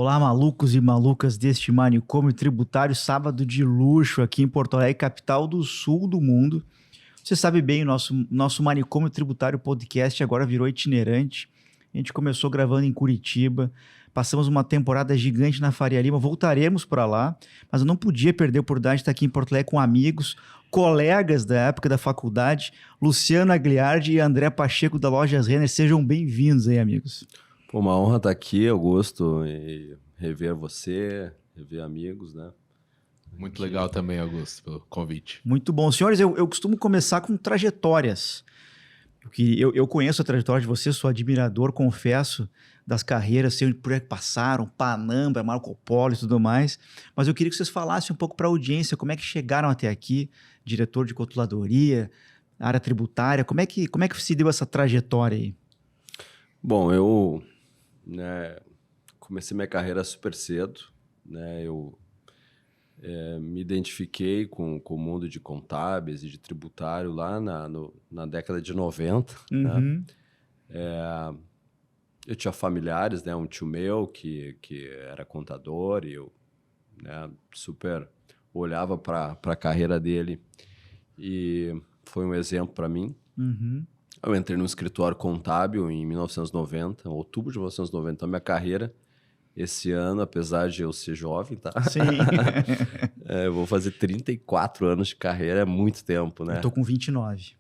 Olá, malucos e malucas deste manicômio tributário, sábado de luxo aqui em Porto Alegre, capital do sul do mundo. Você sabe bem, o nosso manicômio tributário podcast agora virou itinerante. A gente começou gravando em Curitiba, passamos uma temporada gigante na Faria Lima, voltaremos para lá, mas eu não podia perder a oportunidade de estar aqui em Porto Alegre com amigos, colegas da época da faculdade, Luciano Agliardi e André Pacheco da Lojas Renner. Sejam bem-vindos aí, amigos. Pô, uma honra estar aqui, Augusto, e rever você, rever amigos, né? Muito legal também, Augusto, pelo convite. Muito bom. Senhores, eu costumo começar com trajetórias. Eu conheço a trajetória de vocês, sou admirador, confesso, das carreiras, sei por que passaram, Panambra, Marco Polo e tudo mais, mas eu queria que vocês falassem um pouco para a audiência, como é que chegaram até aqui, diretor de controladoria, área tributária, como é que se deu essa trajetória aí? Bom, eu comecei minha carreira super cedo, né? Eu me identifiquei com o mundo de contábeis e de tributário lá na década de 90. Uhum. Né? Eu tinha familiares, né? Um tio meu que era contador e eu super olhava para a carreira dele e foi um exemplo para mim. Uhum. Eu entrei no escritório contábil em 1990, outubro de 1990, a minha carreira. Esse ano, apesar de eu ser jovem, tá? Sim. Eu vou fazer 34 anos de carreira, é muito tempo, né? Eu tô com 29.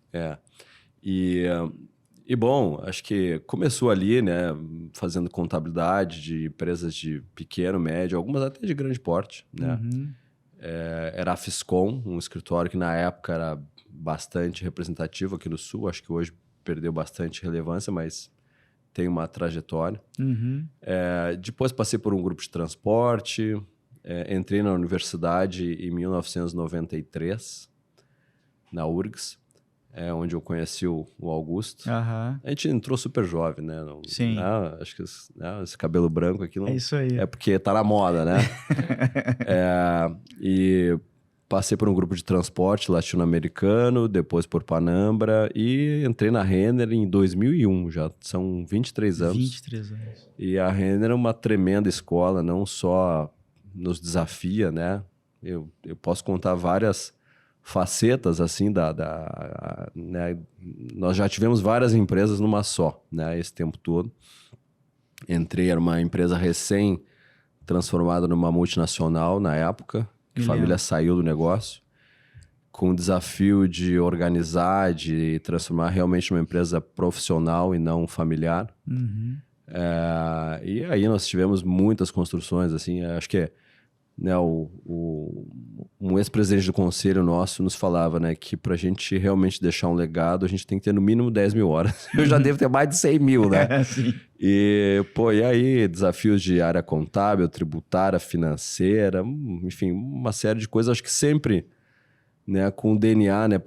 E bom, acho que começou ali, né? Fazendo contabilidade de empresas de pequeno, médio, algumas até de grande porte, né? Uhum. Era a Fiscom, um escritório que na época era bastante representativo aqui no Sul. Acho que hoje perdeu bastante relevância, mas tem uma trajetória. Uhum. Depois passei por um grupo de transporte, entrei na universidade em 1993, na URGS, onde eu conheci o Augusto. Uhum. A gente entrou super jovem, né? Sim. Acho que esse cabelo branco aqui não... É isso aí. É porque tá na moda, né? E passei por um grupo de transporte latino-americano, depois por Panambra e entrei na Renner em 2001, já são 23 anos. 23 anos. E a Renner é uma tremenda escola, não só nos desafia, né? Eu posso contar várias facetas, assim, né? Nós já tivemos várias empresas numa só, né? Esse tempo todo. Entrei, era uma empresa recém-transformada numa multinacional na época, que a família saiu do negócio, com o desafio de organizar, de transformar realmente numa empresa profissional e não familiar. Uhum. E aí nós tivemos muitas construções, assim, acho que um ex-presidente do conselho nosso nos falava, né, que pra gente realmente deixar um legado, a gente tem que ter no mínimo 10 mil horas. Eu já devo ter mais de 100 mil, né? Sim. E aí desafios de área contábil, tributária, financeira, enfim, uma série de coisas, acho que sempre, né, com o DNA, né,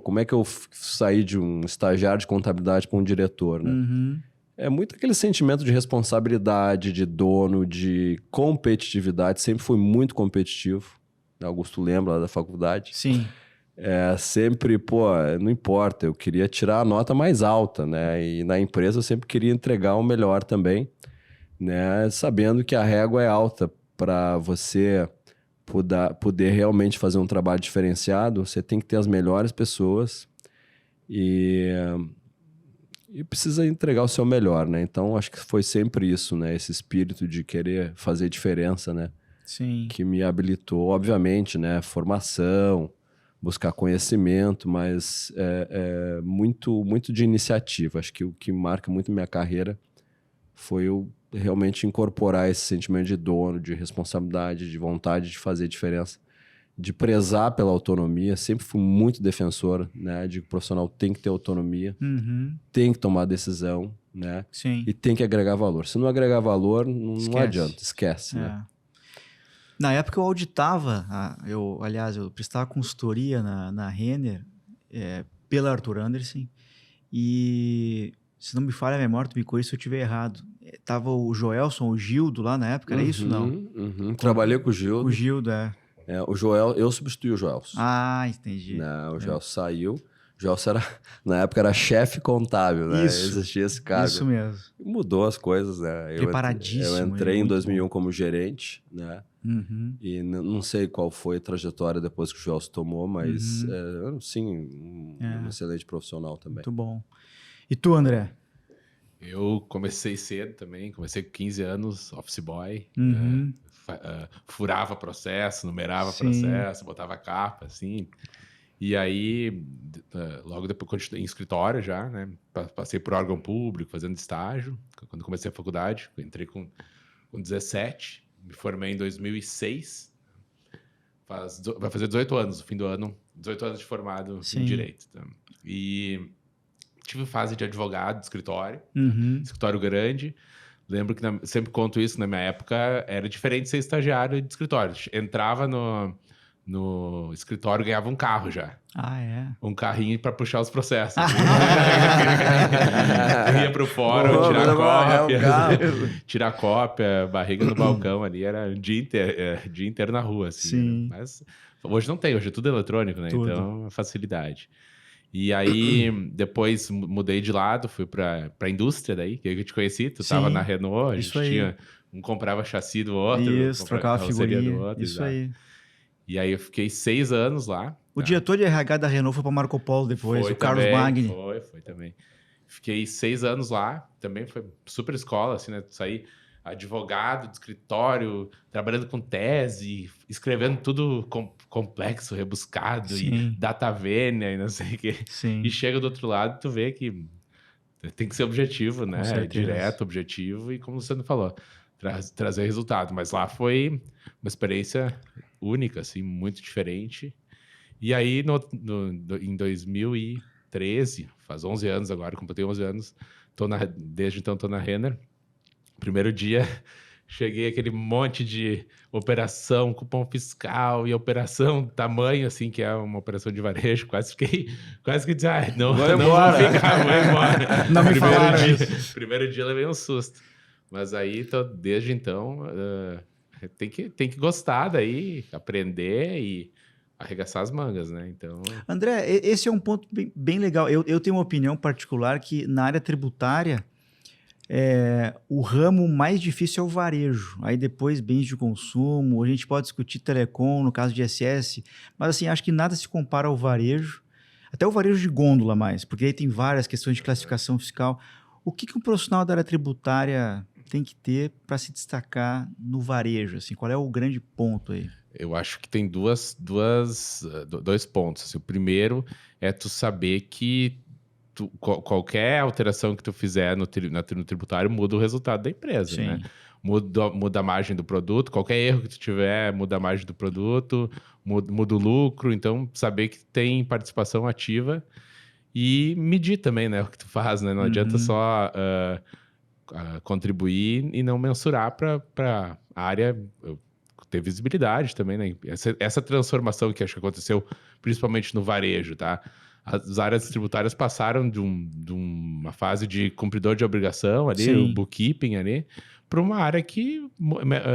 como é que eu saí de um estagiário de contabilidade para um diretor, né? Uhum. É muito aquele sentimento de responsabilidade, de dono, de competitividade. Sempre fui muito competitivo. Augusto lembra lá da faculdade. Sim. Sempre, não importa, eu queria tirar a nota mais alta, né? E na empresa eu sempre queria entregar o melhor também, né? Sabendo que a régua é alta para você poder realmente fazer um trabalho diferenciado, você tem que ter as melhores pessoas e precisa entregar o seu melhor, né? Então, acho que foi sempre isso, né? Esse espírito de querer fazer diferença, né? Sim. Que me habilitou, obviamente, né? Formação, buscar conhecimento, mas muito, muito de iniciativa. Acho que o que marca muito minha carreira foi eu realmente incorporar esse sentimento de dono, de responsabilidade, de vontade de fazer diferença, de prezar pela autonomia. Sempre fui muito defensor, né, de que o profissional tem que ter autonomia, Uhum. tem que tomar decisão, né, Sim. e tem que agregar valor. Se não agregar valor, não adianta, esquece, né? Na época eu auditava, aliás, eu prestava consultoria na Renner, pela Arthur Andersen, e se não me falha a memória, tu me corrija se eu estiver errado. Tava o Joelson, o Gildo lá na época, era isso não? Uhum. Trabalhei com o Gildo. O Gildo, o Joel, eu substituí o Joelson. Ah, entendi. Não, o Joelson saiu. Gelson na época era chefe contábil, né? Isso. Existia esse cargo. Isso mesmo. E mudou as coisas, né? Preparadíssimo. Eu entrei em muito 2001 bom. como gerente, né? Uhum. E não sei qual foi a trajetória depois que o Gelson tomou, mas sim, um excelente profissional também. Muito bom. E tu, André? Eu comecei cedo também, comecei com 15 anos, office boy, Uhum. furava processo, numerava Sim. processo, botava capa, assim. E aí, logo depois, continuei em escritório já, né? Passei por órgão público, fazendo estágio. Quando comecei a faculdade, entrei com 17, me formei em 2006. Vai fazer 18 anos, no fim do ano, 18 anos de formado Sim. em Direito. Tá? E tive fase de advogado, de escritório, Uhum. escritório grande. Lembro que sempre conto isso, na minha época era diferente ser estagiário de escritório. Entrava no escritório, ganhava um carro já. Ah, é? Um carrinho para puxar os processos. Ia pro fórum, tirar cópia, barriga no balcão ali, era o dia inteiro na rua. Assim, Sim. Mas hoje não tem, hoje é tudo eletrônico, né? Tudo. Então, facilidade. E aí, depois mudei de lado, fui pra indústria daí, que eu te conheci, tu tava na Renault, a gente tinha, um comprava chassi do outro, isso, trocava carroceria figurinha, do outro. isso aí. E aí eu fiquei 6 anos lá. O diretor de RH da Renault foi para Marco Polo depois, foi o Carlos também, Magni. Foi também. Fiquei 6 anos lá, também foi super escola, assim, né? Saí advogado de escritório, trabalhando com tese, escrevendo tudo complexo, rebuscado, e data vênia e não sei o quê. Sim. E chega do outro lado, tu vê que tem que ser objetivo, né? certeza. Direto, objetivo, e como você não falou, trazer resultado. Mas lá foi uma experiência única, assim, muito diferente. E aí, em 2013, faz 11 anos agora, completei 11 anos, desde então estou na Renner. Primeiro dia, cheguei aquele monte de operação, cupom fiscal e operação tamanho, assim, que é uma operação de varejo. Quase que disse, não vou ficar, vou embora. Não me falaram isso. Primeiro dia levei um susto. Mas aí, desde então, tem que gostar daí, aprender e arregaçar as mangas, né? Então... André, esse é um ponto bem legal. Eu tenho uma opinião particular que na área tributária, o ramo mais difícil é o varejo. Aí depois bens de consumo, a gente pode discutir telecom, no caso de ISS, mas assim, acho que nada se compara ao varejo, até o varejo de gôndola mais, porque aí tem várias questões de classificação fiscal. O que um profissional da área tributária tem que ter para se destacar no varejo? Assim, qual é o grande ponto aí? Eu acho que tem dois pontos. Assim, o primeiro é tu saber que qualquer alteração que tu fizer no tributário muda o resultado da empresa, Sim. né? Muda a margem do produto, qualquer erro que tu tiver muda a margem do produto, muda o lucro. Então, saber que tem participação ativa e medir também, né, o que tu faz, né? Não adianta só contribuir e não mensurar para a área ter visibilidade também, né? Essa transformação que acho que aconteceu principalmente no varejo, tá? As áreas tributárias passaram de uma fase de cumpridor de obrigação ali, o bookkeeping ali, para uma área que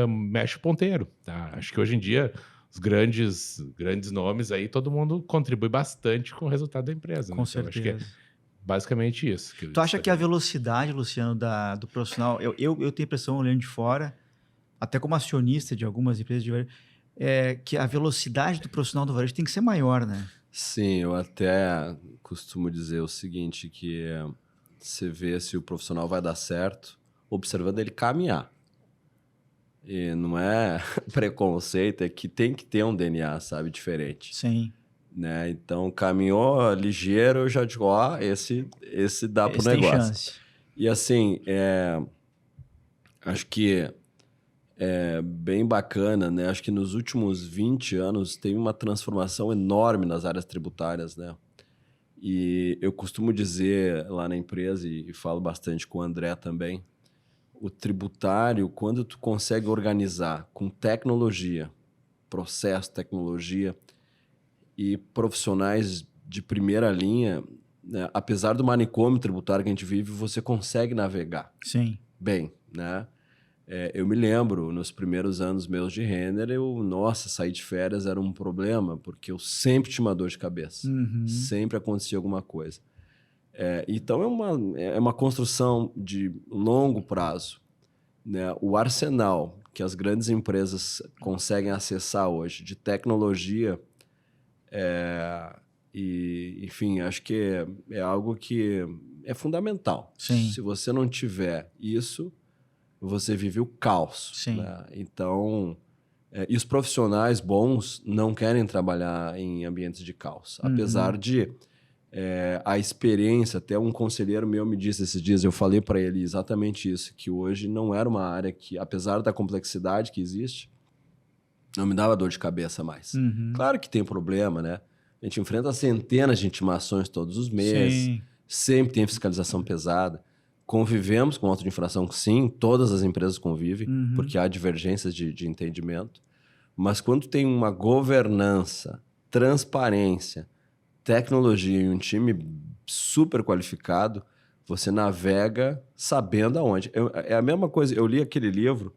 mexe o ponteiro, tá? Acho que hoje em dia os grandes nomes aí, todo mundo contribui bastante com o resultado da empresa. Com né? certeza. Então, acho que é basicamente isso. Tu acha que a velocidade, Luciano, do profissional... Eu tenho a impressão, olhando de fora, até como acionista de algumas empresas de varejo, que a velocidade do profissional do varejo tem que ser maior, né? Sim, eu até costumo dizer o seguinte, que você vê se o profissional vai dar certo observando ele caminhar. E não é preconceito, é que tem que ter um DNA, sabe, diferente. Sim. Né? Então, caminhou ligeiro, eu já digo, esse dá pro negócio. Tem chance. E assim, acho que é bem bacana, né? Acho que nos últimos 20 anos tem uma transformação enorme nas áreas tributárias, né? E eu costumo dizer lá na empresa, e falo bastante com o André também, o tributário, quando tu consegue organizar com tecnologia, processo, tecnologia e profissionais de primeira linha, né? Apesar do manicômio tributário que a gente vive, você consegue navegar. Sim. Bem, né? Eu me lembro, nos primeiros anos meus de Renner, sair de férias era um problema, porque eu sempre tinha uma dor de cabeça. Sempre acontecia alguma coisa. Então, é uma construção de longo prazo, né? O arsenal que as grandes empresas conseguem acessar hoje de tecnologia, enfim, acho que é algo que é fundamental. Sim. Se você não tiver isso, você vive o caos. Sim. Né? Então, e os profissionais bons não querem trabalhar em ambientes de caos. Apesar de a experiência, até um conselheiro meu me disse esses dias, eu falei para ele exatamente isso, que hoje não era uma área que, apesar da complexidade que existe, não me dava dor de cabeça mais. Claro que tem problema, né? A gente enfrenta centenas de intimações todos os meses, Sim. sempre tem fiscalização pesada. Convivemos com auto de infração, sim, todas as empresas convivem, porque há divergências de entendimento. Mas quando tem uma governança, transparência, tecnologia e um time super qualificado, você navega sabendo aonde. É a mesma coisa, eu li aquele livro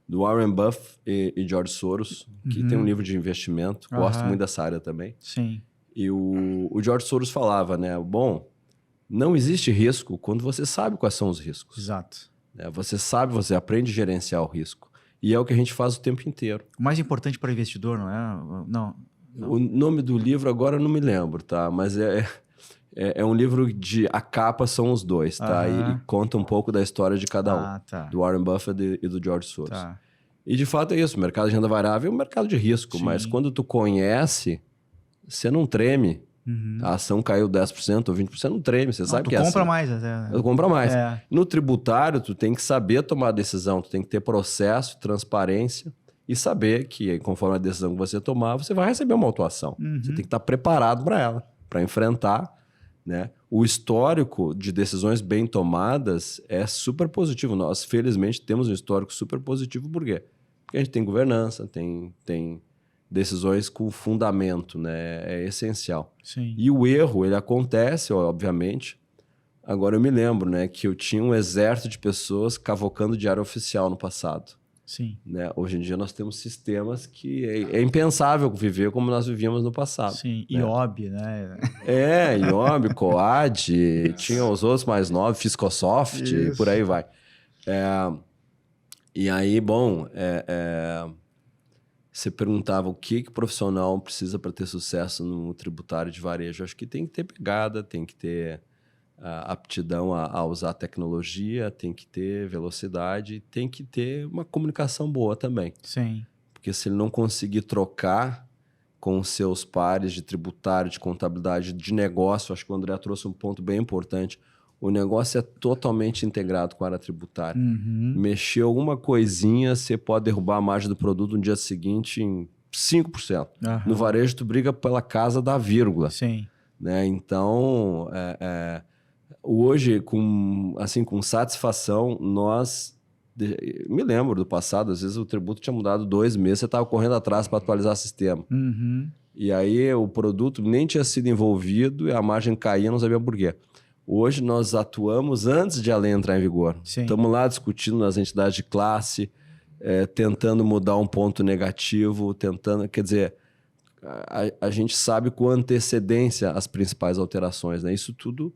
do Warren Buffett e George Soros, que tem um livro de investimento, gosto muito dessa área também. Sim. E o George Soros falava, né? Bom, não existe risco quando você sabe quais são os riscos. Exato. Você sabe, você aprende a gerenciar o risco. E é o que a gente faz o tempo inteiro. O mais importante para investidor, não é? Não. O nome do livro agora eu não me lembro, tá? Mas é um livro de... A capa são os dois, tá? E conta um pouco da história de cada um. Tá. Do Warren Buffett e do George Soros. Tá. E de fato é isso. O mercado de renda variável é um mercado de risco. Sim. Mas quando tu conhece, você não treme. A ação caiu 10% ou 20%, você não treme. Você sabe que é compra assim. mais até. Tu compra mais. É. No tributário, tu tem que saber tomar a decisão. Tu tem que ter processo, transparência. E saber que, conforme a decisão que você tomar, você vai receber uma autuação. Você tem que estar preparado para ela, para enfrentar. Né? O histórico de decisões bem tomadas é super positivo. Nós, felizmente, temos um histórico super positivo. Por quê? Porque a gente tem governança, tem decisões com fundamento, né? É essencial. Sim. E o erro, ele acontece, obviamente. Agora, eu me lembro, né, que eu tinha um exército de pessoas cavocando diário oficial no passado. Sim. Né? Hoje em dia nós temos sistemas que é impensável viver como nós vivíamos no passado. Sim, né? IOB, né? IOB, COAD, tinha os outros mais novos, Fiscosoft, e por aí vai. E aí, bom, você perguntava o que o profissional precisa para ter sucesso no tributário de varejo. Acho que tem que ter pegada, tem que ter aptidão a usar tecnologia, tem que ter velocidade, tem que ter uma comunicação boa também. Sim. Porque se ele não conseguir trocar com os seus pares de tributário, de contabilidade, de negócio, acho que o André trouxe um ponto bem importante. O negócio é totalmente integrado com a área tributária. Mexer alguma coisinha, você pode derrubar a margem do produto no dia seguinte em 5%. No varejo, tu briga pela casa da vírgula. Sim. Né? Então, hoje, com satisfação, me lembro do passado, às vezes o tributo tinha mudado 2 meses, você estava correndo atrás para atualizar o sistema. E aí o produto nem tinha sido envolvido e a margem caía, não sabia por quê. Hoje nós atuamos antes de a lei entrar em vigor. Estamos lá discutindo nas entidades de classe, tentando mudar um ponto negativo, quer dizer, a gente sabe com antecedência as principais alterações, né? Isso tudo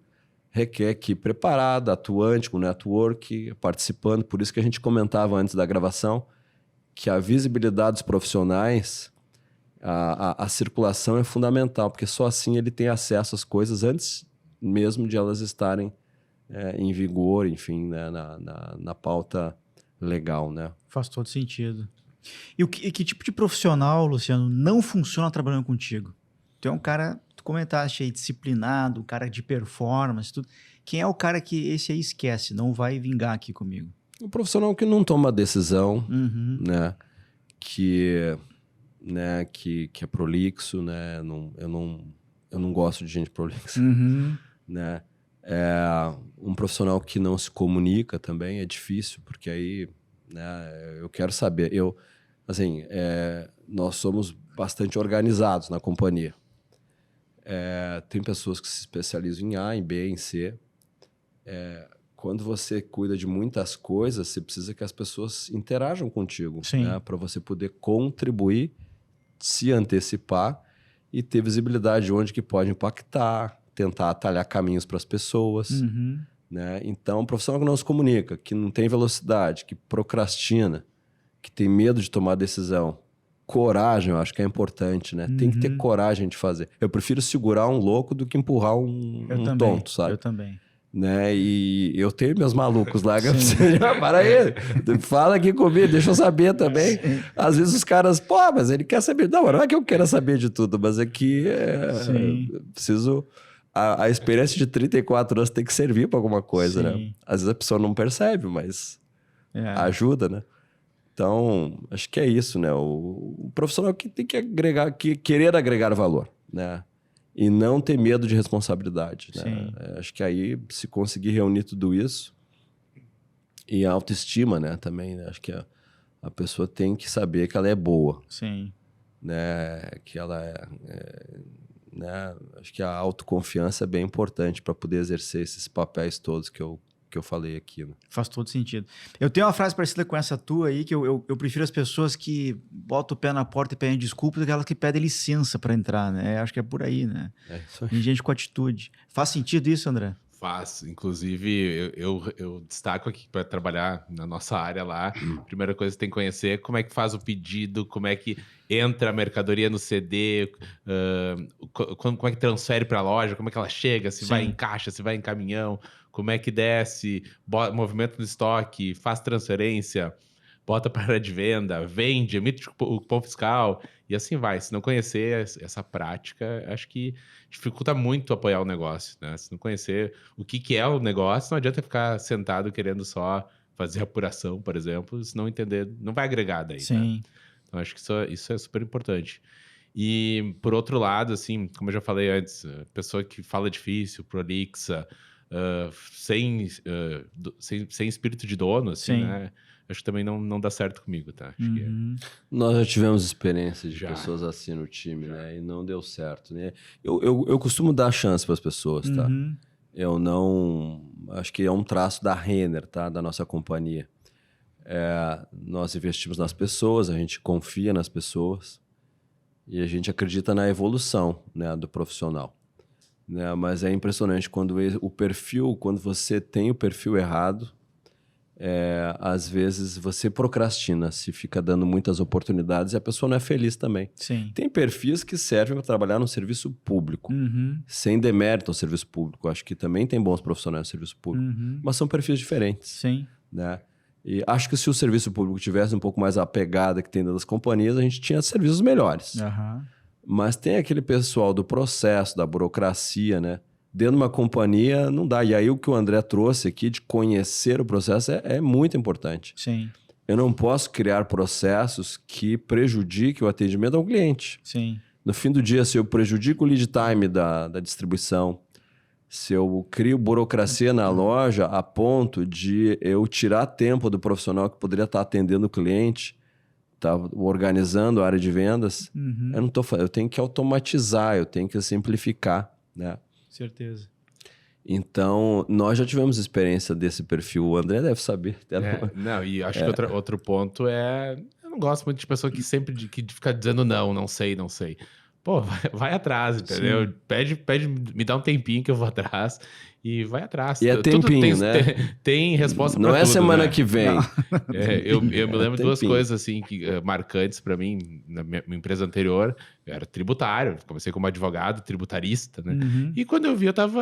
requer equipe preparada, atuante, com network, participando. Por isso que a gente comentava antes da gravação que a visibilidade dos profissionais, a circulação é fundamental, porque só assim ele tem acesso às coisas antes mesmo de elas estarem em vigor, enfim, né, na pauta legal, né? Faz todo sentido. E que tipo de profissional, Luciano, não funciona trabalhando contigo? Tu é um cara, tu comentaste aí, disciplinado, um cara de performance, tudo. Quem é o cara que esse aí esquece, não vai vingar aqui comigo? O profissional que não toma decisão, né? Que é prolixo, né? Eu não gosto de gente prolixa. Né? Um profissional que não se comunica também é difícil, porque aí, né, eu quero saber. Nós somos bastante organizados na companhia. Tem pessoas que se especializam em A, em B, em C. quando você cuida de muitas coisas, você precisa que as pessoas interajam contigo, né? Para você poder contribuir, se antecipar e ter visibilidade de onde que pode impactar, tentar atalhar caminhos para as pessoas. Né? Então, um profissional que não se comunica, que não tem velocidade, que procrastina, que tem medo de tomar decisão, coragem, eu acho que é importante, né? Tem que ter coragem de fazer. Eu prefiro segurar um louco do que empurrar um tonto, sabe? Eu também. Né? E eu tenho meus malucos lá que eu preciso... Para aí, fala aqui comigo, deixa eu saber também. Sim. Às vezes os caras, pô, mas ele quer saber. Não é que eu quero saber de tudo, mas é que preciso... A experiência de 34 anos tem que servir para alguma coisa, né? Às vezes a pessoa não percebe, mas ajuda, né? Então, acho que é isso, né? O profissional que tem que agregar, que querer agregar valor, né? E não ter medo de responsabilidade, né? Acho que aí, se conseguir reunir tudo isso e a autoestima, né? Também, né? Acho que a pessoa tem que saber que ela é boa. Né? Que ela né? Acho que a autoconfiança é bem importante para poder exercer esses papéis todos que eu falei aqui. Né? Faz todo sentido. Eu tenho uma frase parecida com essa tua aí, que eu prefiro as pessoas que botam o pé na porta e pedem desculpa do que aquelas que pedem licença para entrar, né? Acho que é por aí, né? É isso aí. Tem gente com atitude. Faz sentido isso, André? Faz. Inclusive, eu destaco aqui para trabalhar na nossa área lá. A primeira coisa que tem que conhecer é como é que faz o pedido, como é que entra a mercadoria no CD, como é que transfere para a loja, como é que ela chega, se vai em caixa, se vai em caminhão, como é que desce, movimento no estoque, faz transferência, bota para a área de venda, vende, emite o cupom fiscal e assim vai. Se não conhecer essa prática, acho que dificulta muito apoiar o negócio, né? Se não conhecer o que é o negócio, não adianta ficar sentado querendo só fazer apuração, por exemplo, se não entender, não vai agregar daí, né? Então, acho que isso é super importante. E, por outro lado, assim, como eu já falei antes, pessoa que fala difícil, prolixa, sem espírito de dono, assim, né? Acho que também não dá certo comigo, tá? Acho que Nós já tivemos experiência de pessoas assim no time, né? E não deu certo, né? Eu costumo dar chance para as pessoas, tá? Eu não... Acho que é um traço da Renner, tá? Da nossa companhia. Nós investimos nas pessoas, a gente confia nas pessoas e a gente acredita na evolução, né, do profissional. Né? Mas é impressionante quando você tem o perfil errado, às vezes você procrastina, se fica dando muitas oportunidades e a pessoa não é feliz também. Tem perfis que servem para trabalhar no serviço público, sem demérito ao serviço público. Acho que também tem bons profissionais no serviço público, mas são perfis diferentes. Né? E acho que se o serviço público tivesse um pouco mais a pegada que tem das companhias, a gente tinha serviços melhores. Mas tem aquele pessoal do processo, da burocracia, né? Dentro de uma companhia, não dá. E aí o que o André trouxe aqui de conhecer o processo é muito importante. Eu não posso criar processos que prejudiquem o atendimento ao cliente. No fim do dia, se eu prejudico o lead time da distribuição, se eu crio burocracia na loja a ponto de eu tirar tempo do profissional que poderia estar atendendo o cliente, tá organizando a área de vendas, eu tenho que automatizar, eu tenho que simplificar, né? Certeza. Então, nós já tivemos experiência desse perfil, o André deve saber. E acho que outro ponto eu não gosto muito de pessoa que sempre que fica dizendo não sei. Pô, vai atrás, entendeu? Pede, me dá um tempinho que eu vou atrás e vai atrás. E é tempinho, né? Tem resposta pra tudo, tudo, semana né? que vem. Eu me lembro de duas coisas assim marcantes pra mim na minha empresa anterior. Eu era tributário, comecei como advogado, tributarista, né? E quando eu vi, eu tava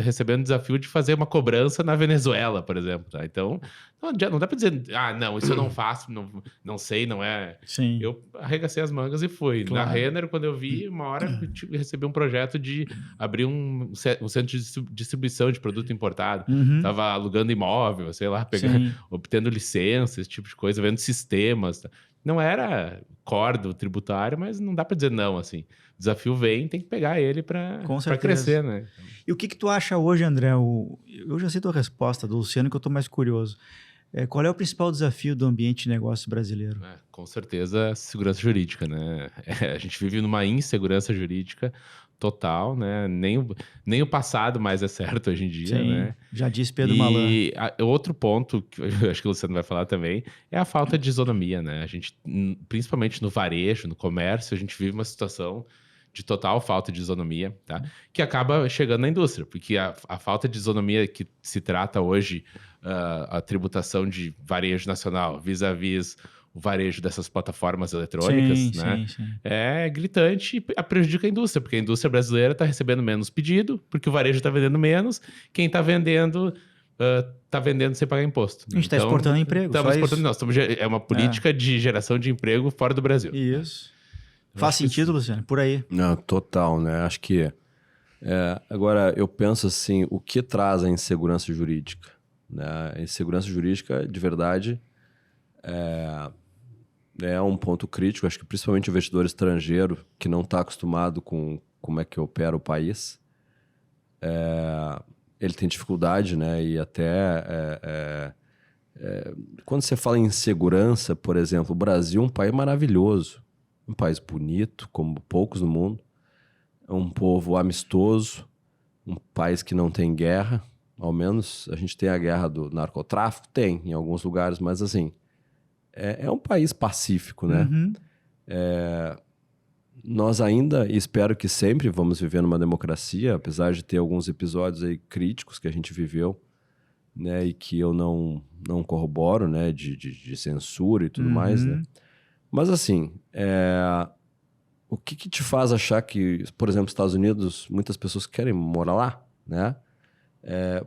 recebendo o desafio de fazer uma cobrança na Venezuela, por exemplo, tá? Então, não dá pra dizer, não, isso eu não faço, não sei, não é... Eu arregacei as mangas e fui. Na Renner, quando eu vi, uma hora eu recebi um projeto de abrir um centro de distribuição de produto importado. Tava alugando imóvel, sei lá, obtendo licença, esse tipo de coisa, vendo sistemas, tá? Não era core do tributário, mas não dá para dizer não, assim. O desafio vem, tem que pegar ele para crescer, né? E o que tu acha hoje, André? Eu já sei tua resposta do Luciano, que eu tô mais curioso. Qual é o principal desafio do ambiente de negócio brasileiro? Com certeza, segurança jurídica, né? A gente vive numa insegurança jurídica total, né? Nem o passado mais é certo hoje em dia, Sim, né? já disse Pedro Malan. E outro ponto que eu acho que o Luciano vai falar também é a falta de isonomia, né? A gente, principalmente no varejo, no comércio, a gente vive uma situação de total falta de isonomia, tá? Que acaba chegando na indústria, porque a falta de isonomia que se trata hoje, a tributação de varejo nacional vis-à-vis o varejo dessas plataformas eletrônicas, Sim, né? sim. É gritante e prejudica a indústria, porque a indústria brasileira está recebendo menos pedido, porque o varejo está vendendo menos, quem está vendendo está vendendo sem pagar imposto. A gente está exportando emprego, Estamos só exportando, isso. é uma política de geração de emprego fora do Brasil. Isso. Eu Faz acho que sentido, Luciano? Por aí. Não, total, né? Acho que... agora, eu penso assim, o que traz a insegurança jurídica? Né? A insegurança jurídica, de verdade, é um ponto crítico. Acho que principalmente o investidor estrangeiro, que não está acostumado com como é que opera o país, ele tem dificuldade, né? E até... quando você fala em segurança, por exemplo, o Brasil é um país maravilhoso, um país bonito, como poucos no mundo, é um povo amistoso, um país que não tem guerra, ao menos a gente tem a guerra do narcotráfico, tem em alguns lugares, mas assim, é um país pacífico, né? Uhum. Nós ainda, e espero que sempre, vamos viver numa democracia, apesar de ter alguns episódios aí críticos que a gente viveu, né, e que eu não corroboro, né, de censura e tudo mais, né? Mas assim, o que te faz achar que, por exemplo, Estados Unidos, muitas pessoas querem morar lá, né?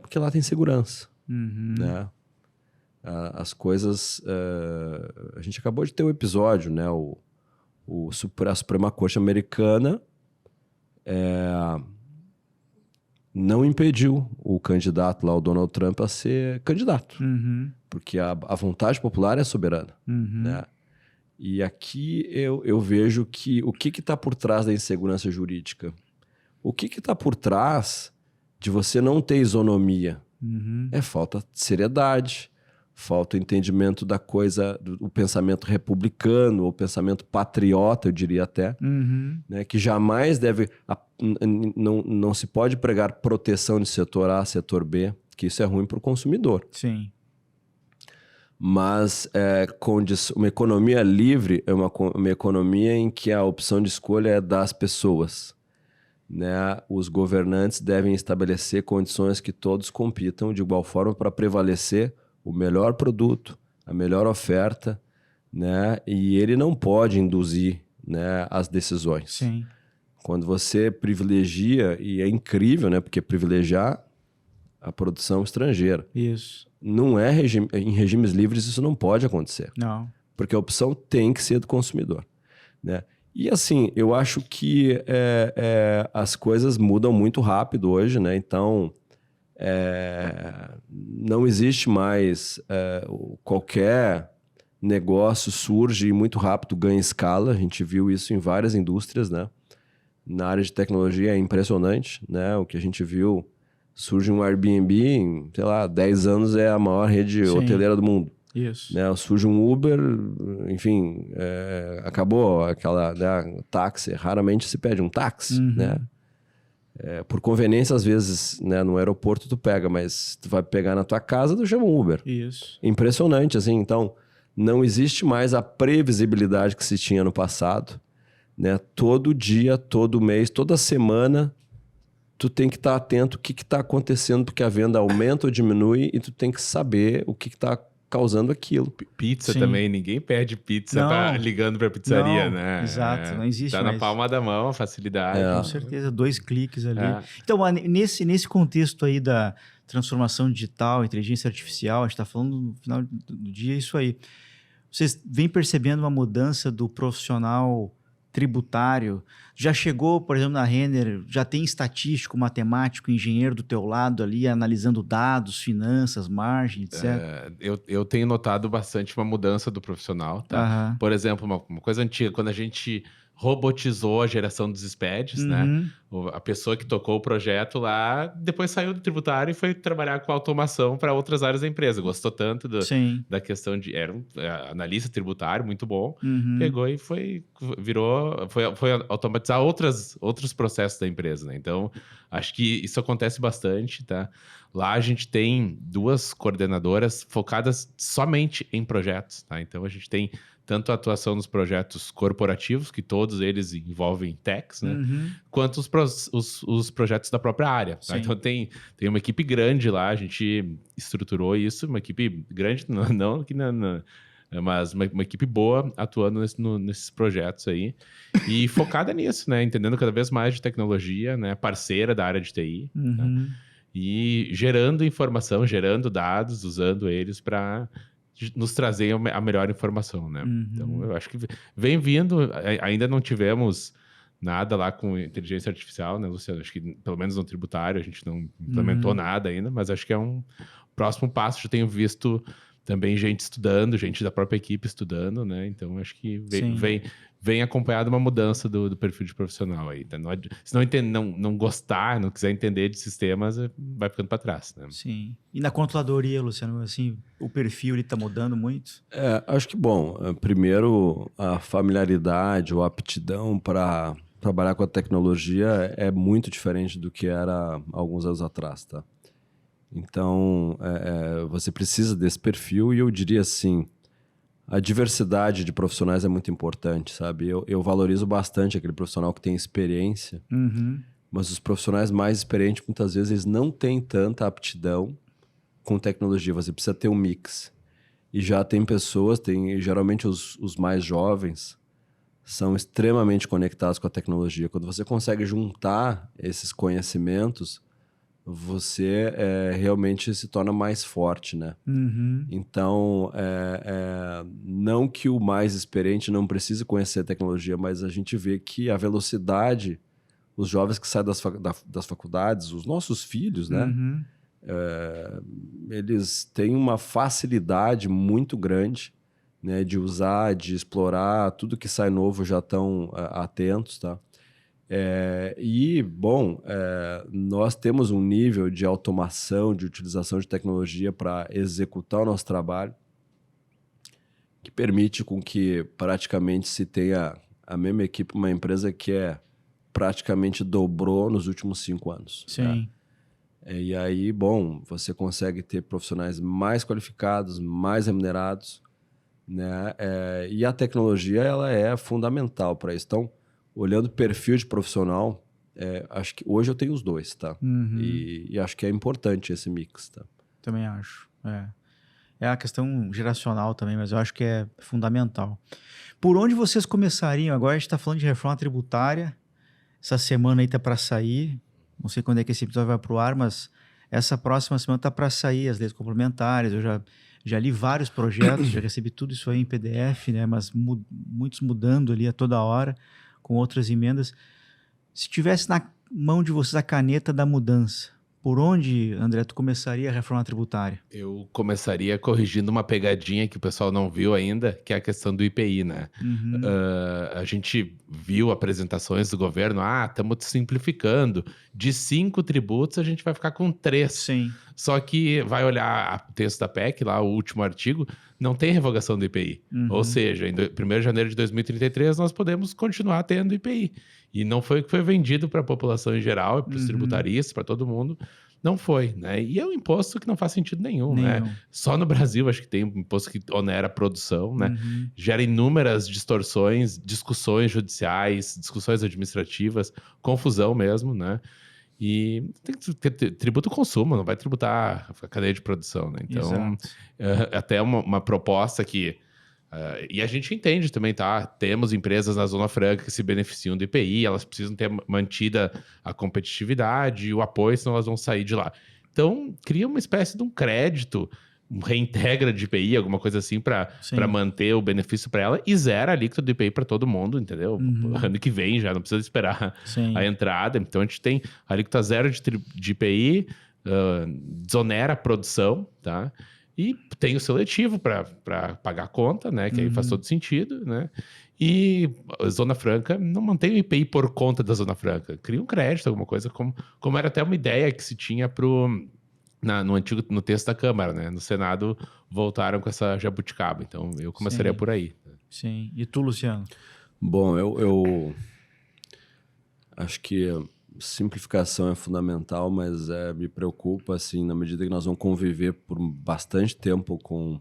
Porque lá tem segurança, né? As coisas... a gente acabou de ter um episódio, né? A Suprema Corte americana não impediu o candidato lá, o Donald Trump, a ser candidato. Porque a vontade popular é soberana, né? E aqui eu vejo que o que está por trás da insegurança jurídica? O que está por trás de você não ter isonomia? É falta de seriedade, falta o entendimento da coisa, do pensamento republicano, ou pensamento patriota, eu diria até, né, que jamais deve... Não se pode pregar proteção de setor A, setor B, que isso é ruim para o consumidor. Sim. Mas uma economia livre é uma economia em que a opção de escolha é das pessoas, né? Os governantes devem estabelecer condições que todos compitam de igual forma para prevalecer o melhor produto, a melhor oferta, né? E ele não pode induzir, né, as decisões. Sim. Quando você privilegia, e é incrível, né? Porque privilegiar a produção estrangeira. Isso. Não é em regimes livres, isso não pode acontecer. Não. Porque a opção tem que ser do consumidor, né? E assim, eu acho que as coisas mudam muito rápido hoje, né? Então, não existe mais qualquer negócio surge muito rápido, ganha escala. A gente viu isso em várias indústrias, né? Na área de tecnologia é impressionante, né? O que a gente viu... Surge um Airbnb, em, sei lá, 10 anos é a maior rede hoteleira do mundo. Isso. Né? Surge um Uber, enfim, acabou aquela, né, táxi. Raramente se pede um táxi, né? Por conveniência, às vezes, né, no aeroporto tu pega, mas tu vai pegar na tua casa, tu chama um Uber. Isso. Impressionante, assim. Então, não existe mais a previsibilidade que se tinha no passado, né? Todo dia, todo mês, toda semana... tu tem que estar atento ao que está acontecendo, porque a venda aumenta ou diminui, e tu tem que saber o que está causando aquilo. Pizza Sim. também, ninguém pede pizza ligando para pizzaria, Não, né? exato, não existe tá mais. na palma da mão, facilidade. Com certeza, 2 cliques ali. É. Então, nesse contexto aí da transformação digital, inteligência artificial, a gente está falando no final do dia isso aí. Vocês vêm percebendo uma mudança do profissional tributário? Já chegou, por exemplo, na Renner, já tem estatístico, matemático, engenheiro do teu lado ali, analisando dados, finanças, margem, etc? Eu tenho notado bastante uma mudança do profissional, tá? Aham. Por exemplo, uma coisa antiga, quando a gente robotizou a geração dos SPEDs, né? A pessoa que tocou o projeto lá, depois saiu do tributário e foi trabalhar com automação para outras áreas da empresa. Gostou tanto Sim. da questão de... Era um analista tributário muito bom. Uhum. Pegou e foi automatizar outros processos da empresa, né? Então, acho que isso acontece bastante, tá? Lá a gente tem 2 coordenadoras focadas somente em projetos, tá? Então, a gente tem tanto a atuação nos projetos corporativos, que todos eles envolvem techs, né? Quanto os projetos da própria área. Tá? Então, tem uma equipe grande lá, a gente estruturou isso, uma equipe grande, não que mas uma equipe boa atuando nesses projetos aí. E focada nisso, né? Entendendo cada vez mais de tecnologia, né? Parceira da área de TI. Tá? E gerando informação, gerando dados, usando eles para nos trazer a melhor informação, né? Então, eu acho que vem vindo, ainda não tivemos nada lá com inteligência artificial, né, Luciano? Acho que, pelo menos no tributário, a gente não implementou nada ainda, mas acho que é um próximo passo. Já tenho visto também gente estudando, gente da própria equipe estudando, né? Então, acho que vem acompanhado uma mudança do perfil de profissional aí. Tá? Se não gostar, não quiser entender de sistemas, vai ficando para trás, né? Sim. E na controladoria, Luciano, assim, o perfil ele está mudando muito? Acho que, bom, primeiro, a familiaridade ou a aptidão para trabalhar com a tecnologia é muito diferente do que era alguns anos atrás, tá? Então, você precisa desse perfil e eu diria assim, a diversidade de profissionais é muito importante, sabe? Eu valorizo bastante aquele profissional que tem experiência, mas os profissionais mais experientes, muitas vezes, eles não têm tanta aptidão com tecnologia. Você precisa ter um mix. E já tem pessoas, geralmente os mais jovens, são extremamente conectados com a tecnologia. Quando você consegue juntar esses conhecimentos, você realmente se torna mais forte, né? Então, não que o mais experiente não precise conhecer a tecnologia, mas a gente vê que a velocidade, os jovens que saem das faculdades, os nossos filhos, né? Eles têm uma facilidade muito grande, né, de usar, de explorar, tudo que sai novo já estão atentos, tá? Nós temos um nível de automação, de utilização de tecnologia para executar o nosso trabalho que permite com que praticamente se tenha a mesma equipe, uma empresa que praticamente dobrou nos últimos 5 anos. Sim. Né? E aí, bom, você consegue ter profissionais mais qualificados, mais remunerados, né? E a tecnologia, ela é fundamental para isso. Então, olhando o perfil de profissional, acho que hoje eu tenho os dois, tá? E acho que é importante esse mix, tá? Também acho, É a questão geracional também, mas eu acho que é fundamental. Por onde vocês começariam? Agora a gente está falando de reforma tributária, essa semana aí tá para sair, não sei quando é que esse episódio vai pro ar, mas essa próxima semana tá para sair as leis complementares. Eu já li vários projetos, já recebi tudo isso aí em PDF, né? Mas muitos mudando ali a toda hora, com outras emendas. Se tivesse na mão de vocês a caneta da mudança, por onde, André, tu começaria a reforma tributária? Eu começaria corrigindo uma pegadinha que o pessoal não viu ainda, que é a questão do IPI, né? A gente viu apresentações do governo, estamos simplificando. De 5 tributos, a gente vai ficar com 3. Sim. Só que vai olhar o texto da PEC, lá o último artigo, não tem revogação do IPI. Ou seja, em 1º de janeiro de 2033, nós podemos continuar tendo IPI. E não foi o que foi vendido para a população em geral, para os tributaristas, para todo mundo. Não foi, né? E é um imposto que não faz sentido nenhum, né? Só no Brasil, acho que tem um imposto que onera a produção, né? Gera inúmeras distorções, discussões judiciais, discussões administrativas, confusão mesmo, né? E tem que ter tributo consumo, não vai tributar a cadeia de produção, né? Então, até uma proposta que... e a gente entende também, tá? Temos empresas na Zona Franca que se beneficiam do IPI, elas precisam ter mantida a competitividade e o apoio, senão elas vão sair de lá. Então, cria uma espécie de um crédito, reintegra de IPI, alguma coisa assim, para manter o benefício para ela e zera a alíquota do IPI para todo mundo, entendeu? Ano que vem já, não precisa esperar a entrada. Então, a gente tem a alíquota zero de IPI, desonera a produção, tá? E tem o seletivo para pagar a conta, né? Que aí faz todo sentido, né? E a Zona Franca não mantém o IPI por conta da Zona Franca. Cria um crédito, alguma coisa, como era até uma ideia que se tinha no texto da Câmara, né? No Senado voltaram com essa jabuticaba. Então eu começaria por aí. Sim. E tu, Luciano? Bom, eu acho que simplificação é fundamental, mas me preocupa, assim, na medida que nós vamos conviver por bastante tempo com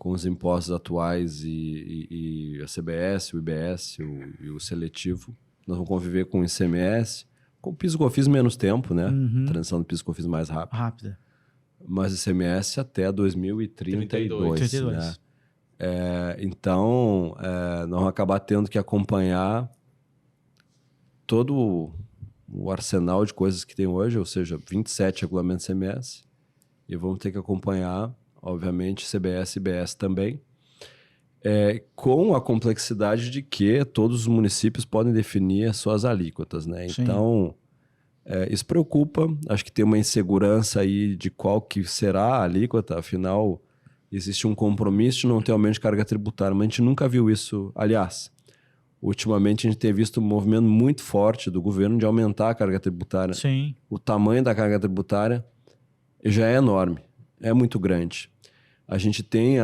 os impostos atuais e a CBS, o IBS e o seletivo, nós vamos conviver com o ICMS, com o PIS/COFINS menos tempo, né? Transição do PIS/COFINS mais rápida. Mas o ICMS até 2032, né? Então, nós vamos acabar tendo que acompanhar todo o arsenal de coisas que tem hoje, ou seja, 27 regulamentos ICMS, e vamos ter que acompanhar, obviamente, CBS e IBS também, com a complexidade de que todos os municípios podem definir as suas alíquotas, né? Sim. Então, isso preocupa, acho que tem uma insegurança aí de qual que será a alíquota, afinal, existe um compromisso de não ter aumento de carga tributária, mas a gente nunca viu isso. Aliás, ultimamente a gente tem visto um movimento muito forte do governo de aumentar a carga tributária. Sim. O tamanho da carga tributária já é enorme, é muito grande. A gente tem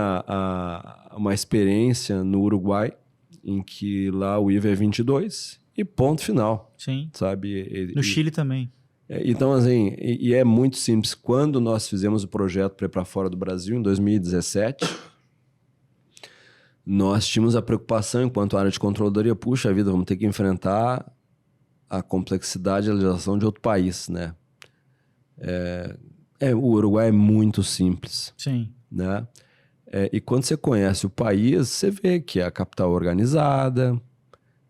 uma experiência no Uruguai, em que lá o IVA é 22 e ponto final. Sim. Sabe? No Chile também. Então, assim, e é muito simples. Quando nós fizemos o projeto para ir para fora do Brasil, em 2017, nós tínhamos a preocupação, enquanto área de controladoria, puxa vida, vamos ter que enfrentar a complexidade da legislação de outro país, né? O Uruguai é muito simples. Sim. Né? E quando você conhece o país, você vê que é a capital organizada,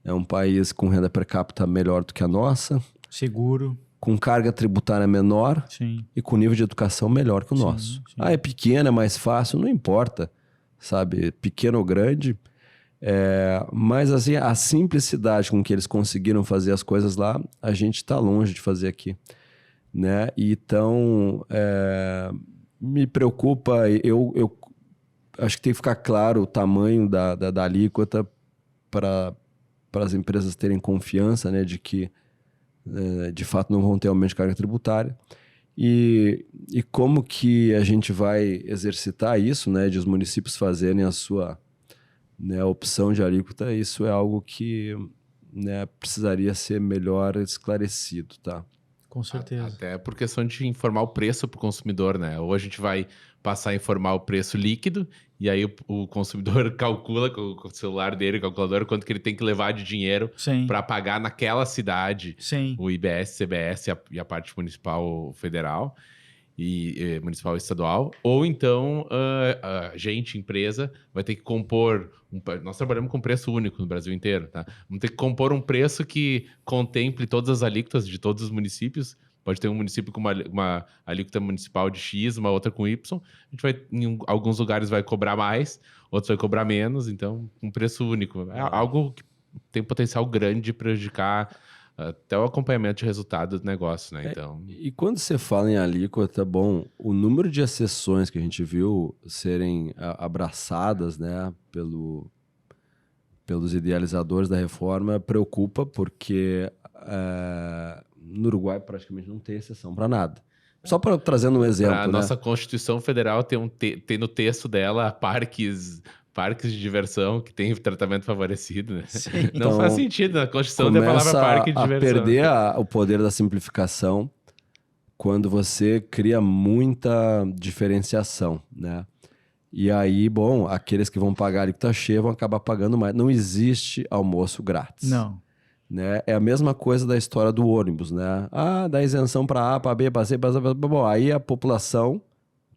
é um país com renda per capita melhor do que a nossa, Seguro. com carga tributária menor. Sim. E com nível de educação melhor que o nosso. Sim. É pequeno, é mais fácil, não importa, sabe? Pequeno ou grande. Mas assim, a simplicidade com que eles conseguiram fazer as coisas lá, a gente está longe de fazer aqui. Né? Então, me preocupa, eu acho que tem que ficar claro o tamanho da alíquota para as empresas terem confiança, né, de que de fato não vão ter aumento de carga tributária. E como que a gente vai exercitar isso, né, de os municípios fazerem a sua, né, opção de alíquota, isso é algo que, né, precisaria ser melhor esclarecido, tá? Com certeza. Até por questão de informar o preço para o consumidor, né? Ou a gente vai passar a informar o preço líquido, e aí o consumidor calcula com o celular dele, calculador, quanto que ele tem que levar de dinheiro para pagar naquela cidade. Sim. O IBS, CBS e a parte municipal federal e municipal e estadual. Ou então a gente, empresa, vai ter que compor... Nós trabalhamos com preço único no Brasil inteiro, tá? Vamos ter que compor um preço que contemple todas as alíquotas de todos os municípios. Pode ter um município com uma alíquota municipal de X, uma outra com Y. A gente vai, em alguns lugares vai cobrar mais, outros vai cobrar menos. Então, um preço único. É algo que tem potencial grande de prejudicar até o acompanhamento de resultado do negócio, né? Então... E quando você fala em alíquota, bom, o número de exceções que a gente viu serem abraçadas, né, pelos idealizadores da reforma preocupa, porque no Uruguai praticamente não tem exceção para nada. Só para trazendo um exemplo, a nossa Constituição Federal tem no texto dela parques de diversão que tem tratamento favorecido, né? Sim. Não Então, faz sentido na Constituição ter a palavra parque de diversão. Perder o poder da simplificação quando você cria muita diferenciação, né? E aí, bom, aqueles que vão pagar a alíquota cheia vão acabar pagando mais. Não existe almoço grátis. Não. Né? É a mesma coisa da história do ônibus, né? Dá isenção para A, para B, para C, para C, bom, aí a população,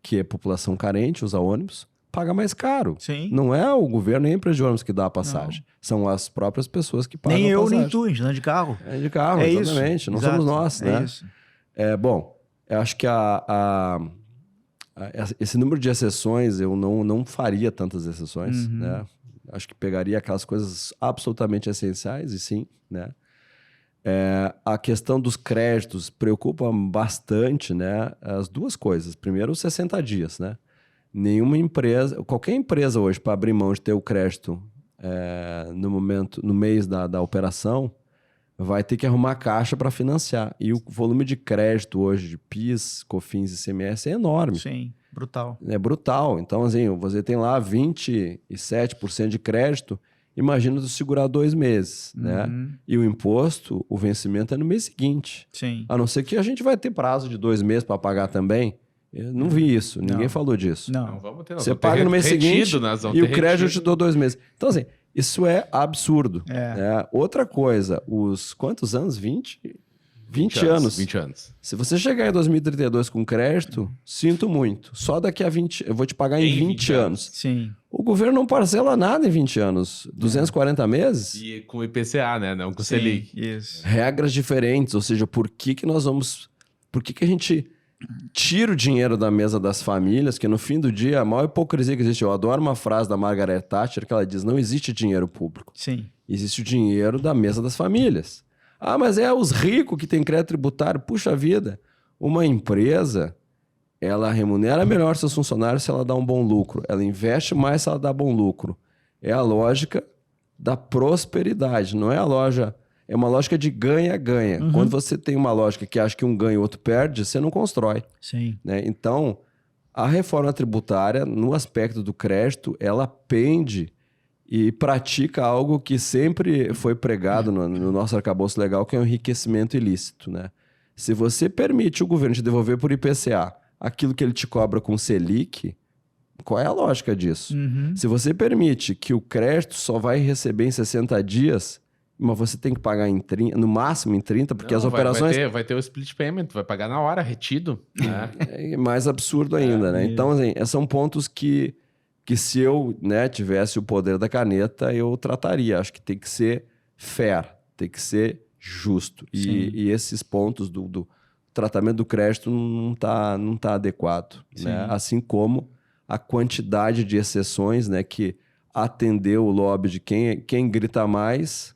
que é população carente, usa ônibus, paga mais caro. Sim. Não é o governo nem a empresa de ônibus que dá a passagem. Não. São as próprias pessoas que pagam nem a passagem. Nem eu, nem tu, a gente anda de carro. É de carro, exatamente. Isso. Não Exato. somos nós, né? Isso. Bom, eu acho que esse número de exceções, eu não faria tantas exceções, né? Acho que pegaria aquelas coisas absolutamente essenciais, e sim, né? A questão dos créditos preocupa bastante, né? As duas coisas. Primeiro, os 60 dias, né? Qualquer empresa hoje, para abrir mão de ter o crédito no mês da operação, vai ter que arrumar caixa para financiar. E o volume de crédito hoje de PIS, COFINS e ICMS é enorme. Sim, brutal. É brutal. Então, assim, você tem lá 27% de crédito, imagina tu segurar 2 meses, né? E o imposto, o vencimento é no mês seguinte. Sim. A não ser que a gente vai ter prazo de 2 meses para pagar também. Eu não vi isso, ninguém falou disso. Não. Não vamos ter, não. Você Vamos ter paga no mês retido, seguinte nós vamos e ter o crédito retido. te dou 2 meses. Então, assim, isso é absurdo. É. Né? Outra coisa, os quantos anos? 20 anos. 20 anos. Se você chegar em 2032 com crédito, sinto muito. Só daqui a 20... Eu vou te pagar em 20 anos. Sim. O governo não parcela nada em 20 anos. 240 meses? E com o IPCA, né? Não com o Sim, Selic. isso. Regras diferentes. Ou seja, por que nós vamos... Por que a gente tira o dinheiro da mesa das famílias, que no fim do dia, a maior hipocrisia que existe... Eu adoro uma frase da Margaret Thatcher que ela diz, não existe dinheiro público. Sim. Existe o dinheiro da mesa das famílias. Ah, mas é os ricos que têm crédito tributário. Puxa vida, uma empresa, ela remunera melhor seus funcionários se ela dá um bom lucro. Ela investe mais se ela dá bom lucro. É a lógica da prosperidade, não é a loja... É uma lógica de ganha-ganha. Quando você tem uma lógica que acha que um ganha e o outro perde, você não constrói. Sim. Né? Então, a reforma tributária, no aspecto do crédito, ela pende e pratica algo que sempre foi pregado no nosso arcabouço legal, que é o enriquecimento ilícito. Né? Se você permite o governo te devolver por IPCA aquilo que ele te cobra com Selic, qual é a lógica disso? Se você permite que o crédito só vai receber em 60 dias, mas você tem que pagar em 30, no máximo em 30, porque as operações... Vai ter o split payment, vai pagar na hora, retido. Né? É mais absurdo ainda, né? Então, assim, são pontos que se eu, né, tivesse o poder da caneta, eu trataria. Acho que tem que ser fair, tem que ser justo. E esses pontos do tratamento do crédito não tá adequado. Né? Assim como a quantidade de exceções, né, que atendeu o lobby de quem grita mais,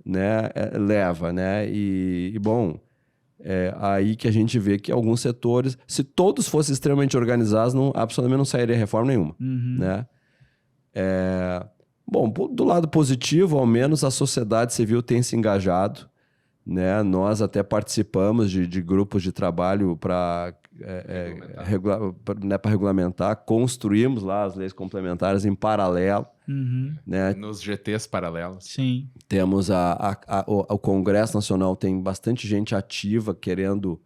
né, leva. Né? E bom... É aí que a gente vê que alguns setores, se todos fossem extremamente organizados, absolutamente não sairia reforma nenhuma. Né? Bom, do lado positivo, ao menos a sociedade civil tem se engajado. Né? Nós até participamos de grupos de trabalho para regulamentar, construímos lá as leis complementares em paralelo. Né? Nos GTs paralelos. Sim. Temos o Congresso Nacional, tem bastante gente ativa querendo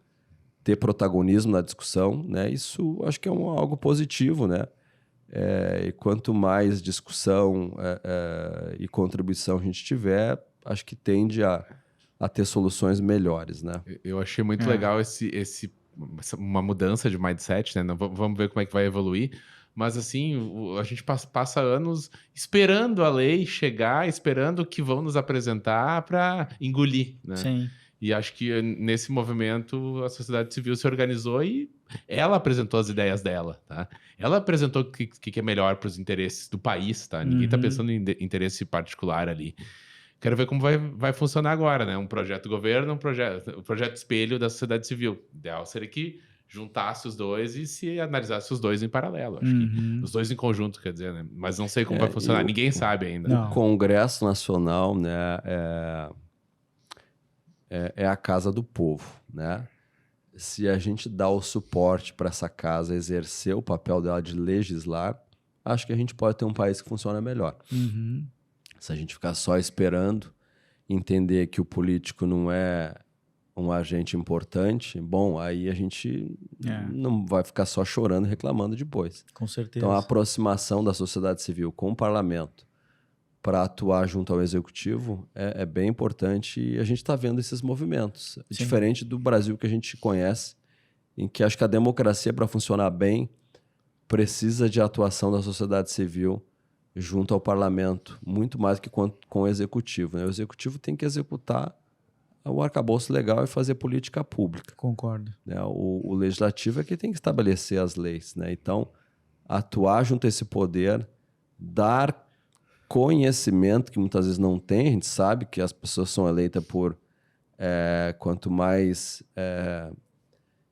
ter protagonismo na discussão, né? Isso acho que é algo positivo, né? E quanto mais discussão e contribuição a gente tiver, acho que tende a ter soluções melhores, né? Eu achei muito legal uma mudança de mindset, né? Vamos ver como é que vai evoluir. Mas, assim, a gente passa anos esperando a lei chegar, esperando o que vão nos apresentar para engolir, né? Sim. E acho que nesse movimento a sociedade civil se organizou e ela apresentou as ideias dela, tá? Ela apresentou o que é melhor para os interesses do país, tá? Ninguém está pensando em interesse particular ali. Quero ver como vai funcionar agora, né? Um projeto do governo, um projeto espelho da sociedade civil. O ideal seria que juntasse os dois e se analisasse os dois em paralelo. Acho que os dois em conjunto, quer dizer, né? Mas não sei como vai funcionar. Ninguém sabe ainda. Não. O Congresso Nacional, né, é a casa do povo, né? Se a gente dá o suporte para essa casa exercer o papel dela de legislar, acho que a gente pode ter um país que funciona melhor. Se a gente ficar só esperando, entender que o político não é um agente importante, bom, aí a gente não vai ficar só chorando e reclamando depois. Com certeza. Então, a aproximação da sociedade civil com o parlamento para atuar junto ao executivo é bem importante e a gente está vendo esses movimentos. Diferente do Brasil que a gente conhece, em que acho que a democracia, para funcionar bem, precisa de atuação da sociedade civil junto ao parlamento, muito mais do que com o executivo. Né? O executivo tem que executar o arcabouço legal e fazer política pública. Concordo. Né? O legislativo é que tem que estabelecer as leis. Né? Então, atuar junto a esse poder, dar conhecimento que muitas vezes não tem, a gente sabe que as pessoas são eleitas por quanto mais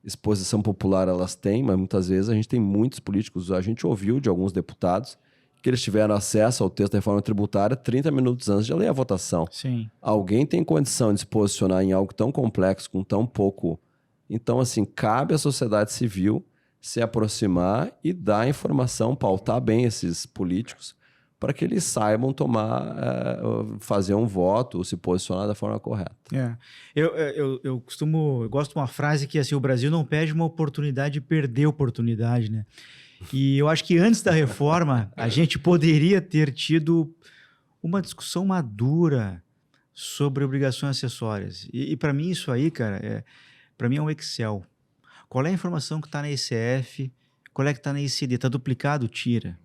exposição popular elas têm, mas muitas vezes a gente tem muitos políticos, a gente ouviu de alguns deputados que eles tiveram acesso ao texto da reforma tributária 30 minutos antes de ler a votação. Sim. Alguém tem condição de se posicionar em algo tão complexo, com tão pouco... Então, assim, cabe à sociedade civil se aproximar e dar informação, pautar bem esses políticos para que eles saibam fazer um voto, se posicionar da forma correta. Eu gosto de uma frase que assim, o Brasil não perde uma oportunidade, perder oportunidade, né? E eu acho que antes da reforma, a gente poderia ter tido uma discussão madura sobre obrigações acessórias. E para mim isso aí, cara, para mim é um Excel. Qual é a informação que está na ECF? Qual é que está na ICD? Está duplicado? Tira.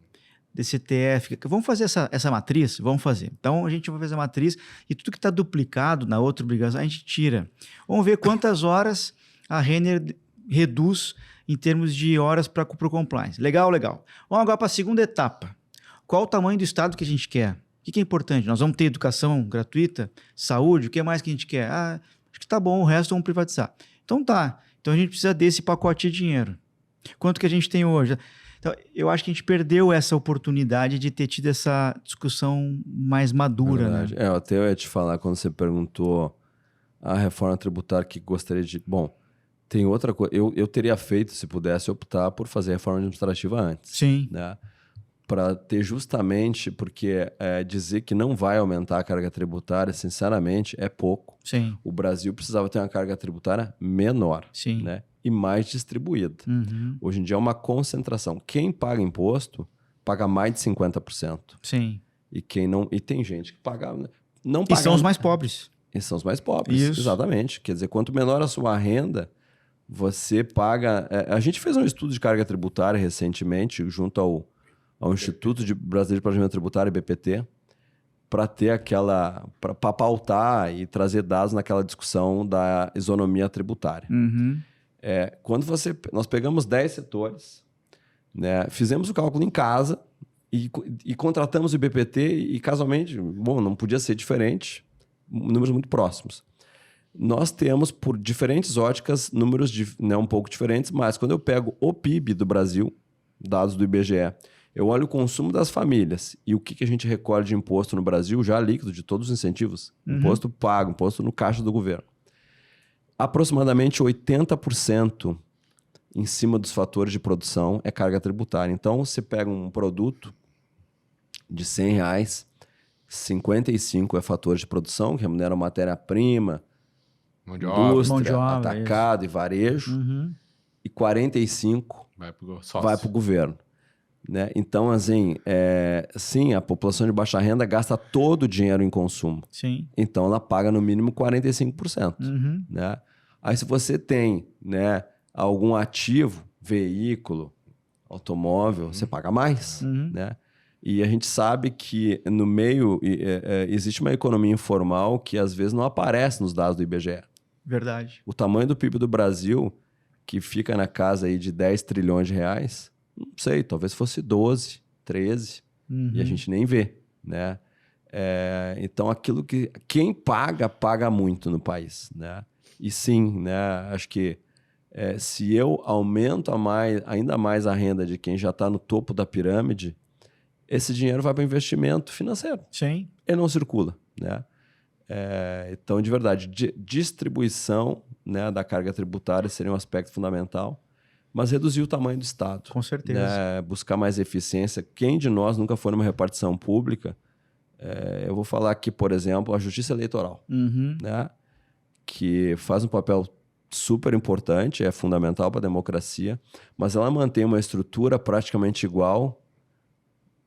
DCTF. Vamos fazer essa matriz? Vamos fazer. Então, a gente vai fazer a matriz e tudo que está duplicado na outra obrigação, a gente tira. Vamos ver quantas horas a Renner reduz em termos de horas para o compliance. Legal, legal. Vamos agora para a segunda etapa. Qual o tamanho do estado que a gente quer? O que é importante? Nós vamos ter educação gratuita, saúde, o que mais que a gente quer? Acho que está bom, o resto vamos privatizar. Então tá. Então a gente precisa desse pacote de dinheiro. Quanto que a gente tem hoje? Então, eu acho que a gente perdeu essa oportunidade de ter tido essa discussão mais madura. Verdade. Né? Eu até ia te falar, quando você perguntou a reforma tributária que gostaria de... Bom, tem outra coisa. Eu teria feito, se pudesse, optar por fazer a reforma administrativa antes. Sim. Né? Para ter justamente, porque dizer que não vai aumentar a carga tributária, sinceramente, é pouco. Sim. O Brasil precisava ter uma carga tributária menor. Sim. Né? E mais distribuída. Uhum. Hoje em dia é uma concentração. Quem paga imposto paga mais de 50%. Sim. E quem não, e tem gente que paga, não paga. E são os mais pobres. E são os mais pobres. Isso. Exatamente. Quer dizer, quanto menor a sua renda, você paga. A gente fez um estudo de carga tributária recentemente junto ao Instituto Brasileiro de Planejamento Tributário, IBPT, para ter para pautar e trazer dados naquela discussão da isonomia tributária. Uhum. Quando nós pegamos 10 setores, né, fizemos o cálculo em casa e contratamos o IBPT e casualmente, bom, não podia ser diferente, números muito próximos. Nós temos, por diferentes óticas, números um pouco diferentes, mas quando eu pego o PIB do Brasil, dados do IBGE, eu olho o consumo das famílias e o que a gente recolhe de imposto no Brasil, já líquido de todos os incentivos, imposto pago, imposto no caixa do governo. Aproximadamente 80% em cima dos fatores de produção é carga tributária. Então, você pega um produto de R$100, 55 é fator de produção, que remunera matéria-prima, indústria, atacado e varejo, e 45 vai para o governo. Né? Então, assim, sim, a população de baixa renda gasta todo o dinheiro em consumo. Sim. Então, ela paga no mínimo 45%. Né? Aí, se você tem, né, algum ativo, veículo, automóvel, você paga mais. Né? E a gente sabe que no meio existe uma economia informal que às vezes não aparece nos dados do IBGE. Verdade. O tamanho do PIB do Brasil, que fica na casa aí de 10 trilhões de reais, não sei, talvez fosse 12, 13, e a gente nem vê, né? Então, aquilo que... Quem paga muito no país, né? E sim, né? Acho que se eu aumento ainda mais a renda de quem já está no topo da pirâmide, esse dinheiro vai para investimento financeiro. Sim. Ele não circula, né? Então, de verdade, distribuição, né, da carga tributária seria um aspecto fundamental, mas reduzir o tamanho do Estado. Com certeza. Né? Buscar mais eficiência. Quem de nós nunca foi numa repartição pública? Eu vou falar aqui, por exemplo, a Justiça Eleitoral, né? Que faz um papel super importante, é fundamental para a democracia, mas ela mantém uma estrutura praticamente igual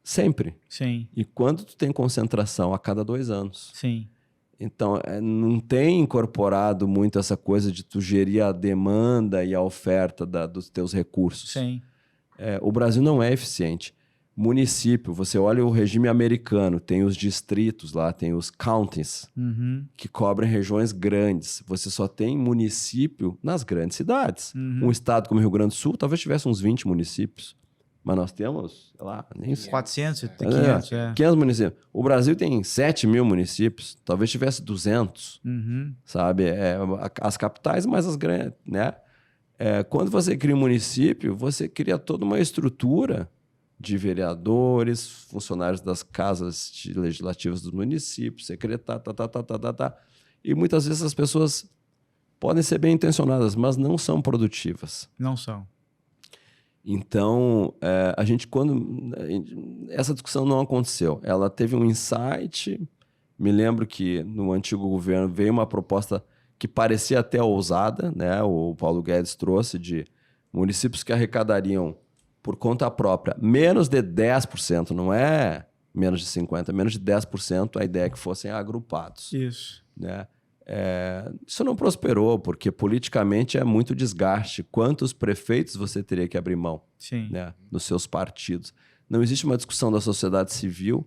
sempre. Sim. E quando tu tem concentração a cada 2 anos. Sim. Então, não tem incorporado muito essa coisa de tu gerir a demanda e a oferta dos teus recursos. Sim. O Brasil não é eficiente. Município, você olha o regime americano, tem os distritos lá, tem os counties, que cobrem regiões grandes. Você só tem município nas grandes cidades. Um estado como o Rio Grande do Sul talvez tivesse uns 20 municípios. Mas nós temos, sei lá, nem 400, 500, 500 municípios. O Brasil tem 7 mil municípios, talvez tivesse 200, sabe? As capitais, mas as grandes, né? Quando você cria um município, você cria toda uma estrutura de vereadores, funcionários das casas legislativas dos municípios, secretário, e muitas vezes as pessoas podem ser bem intencionadas, mas não são produtivas. Não são. Então, essa discussão não aconteceu. Ela teve um insight. Me lembro que no antigo governo veio uma proposta que parecia até ousada, né? O Paulo Guedes trouxe de municípios que arrecadariam por conta própria menos de 10%, não é menos de 50%, menos de 10%, a ideia é que fossem agrupados. Isso. Né? Isso não prosperou, porque politicamente é muito desgaste. Quantos prefeitos você teria que abrir mão? Sim. Né? Nos seus partidos. Não existe uma discussão da sociedade civil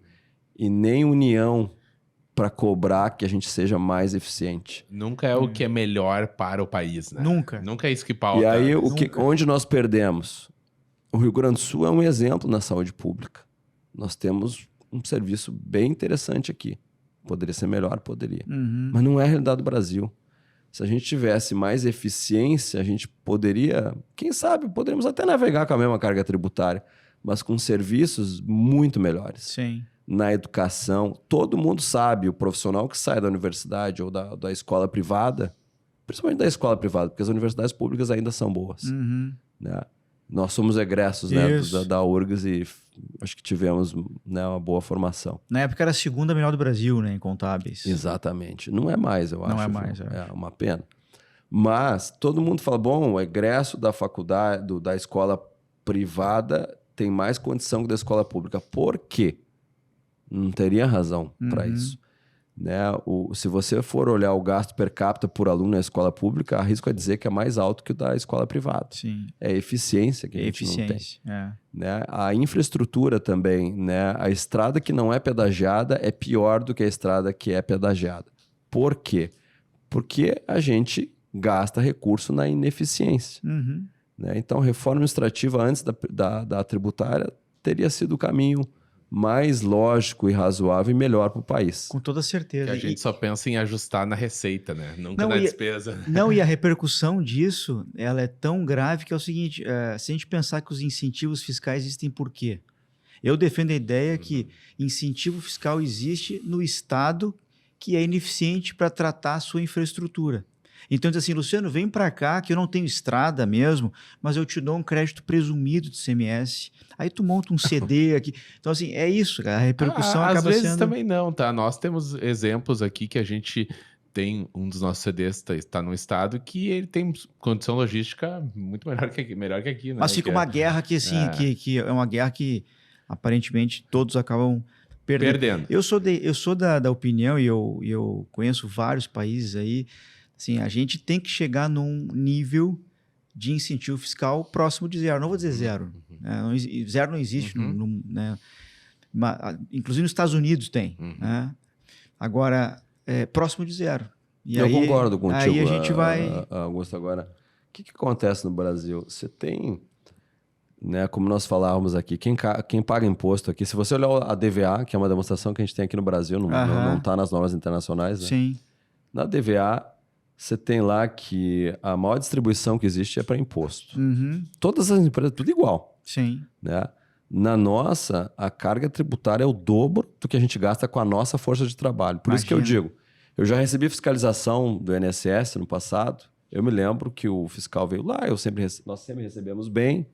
e nem união para cobrar que a gente seja mais eficiente. Nunca é o que é melhor para o país, né? Nunca. Nunca é isso que pauta. E aí, Nunca. onde nós perdemos? O Rio Grande do Sul é um exemplo na saúde pública. Nós temos um serviço bem interessante aqui. Poderia ser melhor? Poderia. Uhum. Mas não é a realidade do Brasil. Se a gente tivesse mais eficiência, a gente poderia, quem sabe, poderíamos até navegar com a mesma carga tributária, mas com serviços muito melhores. Sim. Na educação, todo mundo sabe, o profissional que sai da universidade ou da escola privada, principalmente da escola privada, porque as universidades públicas ainda são boas. Uhum. Né? Nós somos egressos, né, da URGS e acho que tivemos, né, uma boa formação. Na época era a segunda melhor do Brasil, né, em contábeis. Exatamente. Não é mais, eu acho. Não é mais, É uma pena. Mas todo mundo fala, bom, o egresso da faculdade, da escola privada tem mais condição que da escola pública. Por quê? Não teria razão para isso. Né? Se você for olhar o gasto per capita por aluno na escola pública, arrisco a dizer que é mais alto que o da escola privada. Sim. É eficiência que a gente não tem. Né? A infraestrutura também, né? A estrada que não é pedagiada é pior do que a estrada que é pedagiada. Por quê? Porque a gente gasta recurso na ineficiência. Uhum. Né? Então, reforma administrativa antes da tributária teria sido o caminho mais lógico e razoável e melhor para o país. Com toda certeza. Que a gente só pensa em ajustar na receita, né? Nunca na despesa. Não, e a repercussão disso, ela é tão grave que é o seguinte, se a gente pensar que os incentivos fiscais existem por quê? Eu defendo a ideia que incentivo fiscal existe no Estado que é ineficiente para tratar a sua infraestrutura. Então, diz assim, Luciano, vem para cá que eu não tenho estrada mesmo, mas eu te dou um crédito presumido de CMS. Aí tu monta um CD aqui. Então, assim, é isso, cara. A repercussão acaba sendo... Às vezes também não, tá? Nós temos exemplos aqui que a gente tem, um dos nossos CDs está no estado que ele tem condição logística muito melhor que aqui, né? Mas fica uma guerra que, assim, que é uma guerra que aparentemente todos acabam perdendo. Eu sou da opinião, e eu conheço vários países aí, assim, a gente tem que chegar num nível de incentivo fiscal próximo de zero. Não vou dizer zero. Né? Zero não existe. Né? Inclusive nos Estados Unidos tem. Né? Agora, próximo de zero. E eu concordo contigo, aí a gente vai... Augusto. Agora, o que acontece no Brasil? Você tem, né, como nós falávamos aqui, quem paga imposto aqui, se você olhar a DVA, que é uma demonstração que a gente tem aqui no Brasil, não está nas normas internacionais, né? Sim. Na DVA, você tem lá que a maior distribuição que existe é para imposto. Todas as empresas, tudo igual. Sim. Né? Na nossa, a carga tributária é o dobro do que a gente gasta com a nossa força de trabalho. Por isso que eu digo, eu já recebi fiscalização do INSS no passado. Eu me lembro que o fiscal veio lá, nós sempre recebemos bem.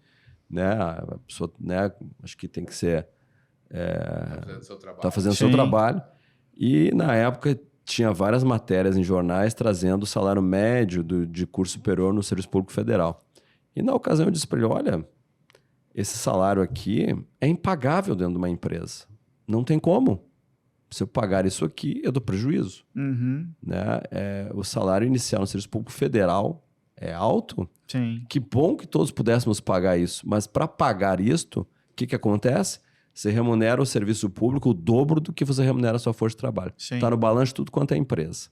Né? A pessoa, né, acho que tem que ser... Está fazendo seu trabalho. E na época... tinha várias matérias em jornais trazendo o salário médio de curso superior no Serviço Público Federal. E na ocasião eu disse para ele, olha, esse salário aqui é impagável dentro de uma empresa. Não tem como. Se eu pagar isso aqui, eu dou prejuízo. Né? O salário inicial no Serviço Público Federal é alto. Sim. Que bom que todos pudéssemos pagar isso. Mas para pagar isto, o que acontece? Você remunera o serviço público o dobro do que você remunera a sua força de trabalho. Está no balanço de tudo quanto é empresa.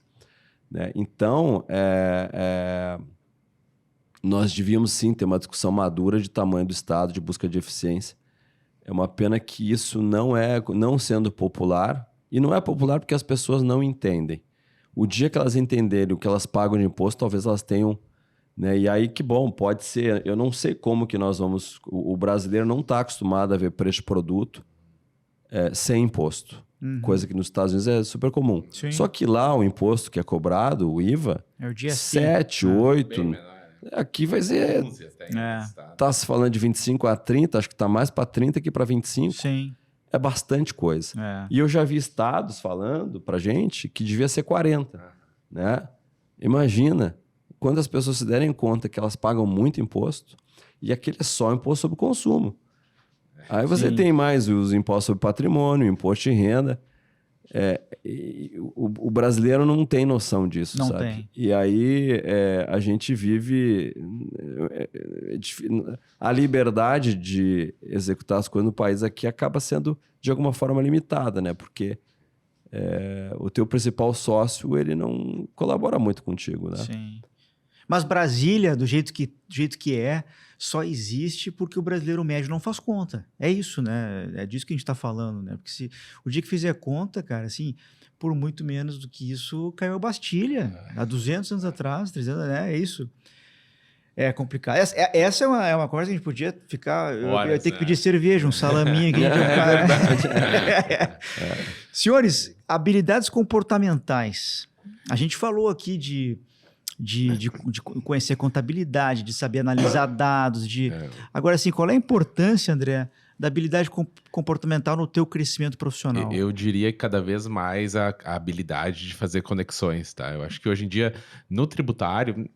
Né? Então, nós devíamos sim ter uma discussão madura de tamanho do Estado, de busca de eficiência. É uma pena que isso não sendo popular, e não é popular porque as pessoas não entendem. O dia que elas entenderem o que elas pagam de imposto, talvez elas tenham Né? E aí que bom, pode ser. Eu não sei como que nós vamos. O brasileiro não está acostumado a ver preço de produto sem imposto. Coisa que nos Estados Unidos é super comum. Sim. Só que lá o imposto que é cobrado, o IVA, É o GST. 7, 8. Bem menor, né? Aqui vai ser. 11 até em estado. Tá se falando de 25 a 30, acho que tá mais para 30 que para 25. Sim. É bastante coisa. E eu já vi estados falando pra gente que devia ser 40, né? Imagina quando as pessoas se derem conta que elas pagam muito imposto e aquele é só imposto sobre consumo. Aí você tem mais os impostos sobre patrimônio, imposto de renda. O brasileiro não tem noção disso, não sabe? Tem. E aí a gente vive a liberdade de executar as coisas no país aqui acaba sendo de alguma forma limitada, né? Porque o teu principal sócio ele não colabora muito contigo, né? Sim. Mas Brasília, do jeito que é, só existe porque o brasileiro médio não faz conta. É isso, né? É disso que a gente está falando, né? Porque se o dia que fizer conta, cara, assim, por muito menos do que isso, caiu a Bastilha. Há 200 anos atrás, 300 anos, é isso. É complicado. Essa é uma conversa que a gente podia ficar... Eu ia ter que pedir cerveja, um salaminho aqui. Senhores, habilidades comportamentais. A gente falou aqui de conhecer contabilidade, de saber analisar dados, Agora, assim, qual é a importância, André, da habilidade comportamental no teu crescimento profissional? Eu diria que cada vez mais a habilidade de fazer conexões, tá? Eu acho que hoje em dia, no tributário,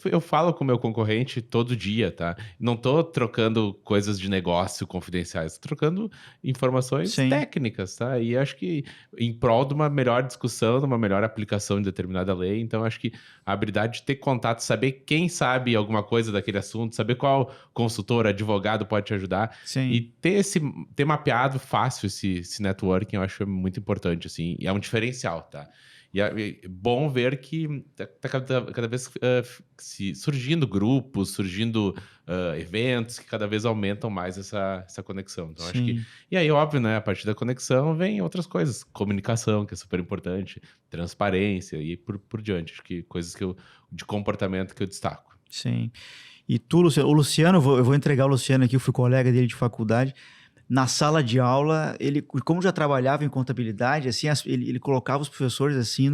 eu falo com o meu concorrente todo dia, tá? Não tô trocando coisas de negócio confidenciais, tô trocando informações técnicas, tá? E acho que em prol de uma melhor discussão, de uma melhor aplicação de determinada lei, então acho que a habilidade de ter contato, saber quem sabe alguma coisa daquele assunto, saber qual consultor, advogado pode te ajudar. Sim. E ter mapeado fácil esse networking, eu acho muito importante, assim, e é um diferencial, tá? E é bom ver que tá cada vez surgindo grupos, surgindo eventos que cada vez aumentam mais essa conexão. Então, acho que... E aí, óbvio, né? A partir da conexão vem outras coisas. Comunicação, que é super importante. Transparência e por diante. Acho que coisas de comportamento que eu destaco. Sim. E tu, Luciano, eu vou entregar o Luciano aqui, eu fui colega dele de faculdade. Na sala de aula, ele, como já trabalhava em contabilidade, assim, ele colocava os professores assim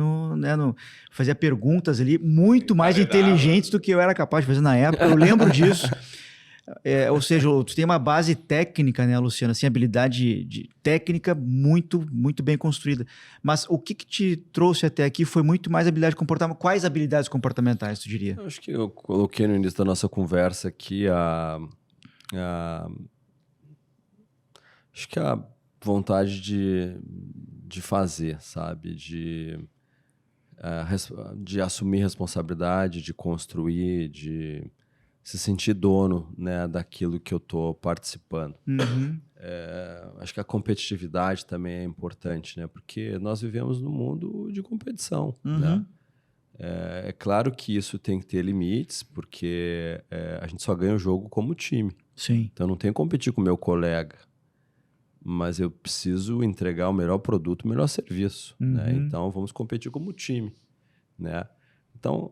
fazia perguntas ali muito mais inteligentes do que eu era capaz de fazer na época. Eu lembro disso. Ou seja, tu tem uma base técnica, né, Luciano? Assim, habilidade técnica muito, muito bem construída. Mas o que te trouxe até aqui foi muito mais habilidade comportamental. Quais habilidades comportamentais, tu diria? Eu acho que eu coloquei no início da nossa conversa aqui acho que a vontade de fazer, sabe? De assumir responsabilidade, de construir, de se sentir dono, né, daquilo que eu estou participando. Acho que a competitividade também é importante, né? Porque nós vivemos num mundo de competição, né? É claro que isso tem que ter limites, porque a gente só ganha o jogo como time. Sim. Então, eu não tenho que competir com o meu colega, mas eu preciso entregar o melhor produto, o melhor serviço, né? Então, vamos competir como time, né? Então,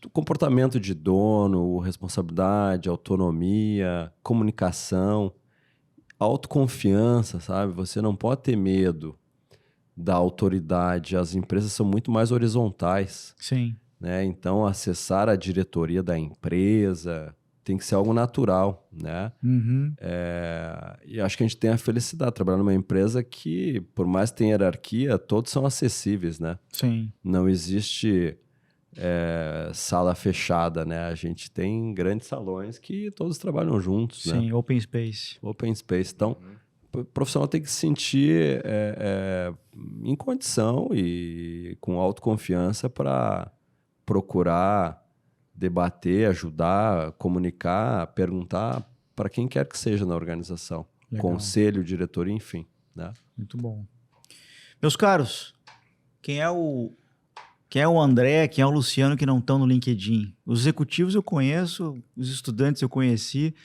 o comportamento de dono, responsabilidade, autonomia, comunicação, autoconfiança, sabe? Você não pode ter medo da autoridade. As empresas são muito mais horizontais. Sim. Né? Então, acessar a diretoria da empresa tem que ser algo natural, né? E acho que a gente tem a felicidade de trabalhar numa empresa que, por mais que tenha hierarquia, todos são acessíveis, né? Sim. Não existe sala fechada, né? A gente tem grandes salões que todos trabalham juntos, né? Sim, open space. Open space. Então, o profissional tem que se sentir em condição e com autoconfiança para procurar debater, ajudar, comunicar, perguntar para quem quer que seja na organização. Legal. Conselho, diretoria, enfim. Né? Muito bom. Meus caros, quem é o André, quem é o Luciano que não estão no LinkedIn? Os executivos eu conheço, os estudantes eu conheci.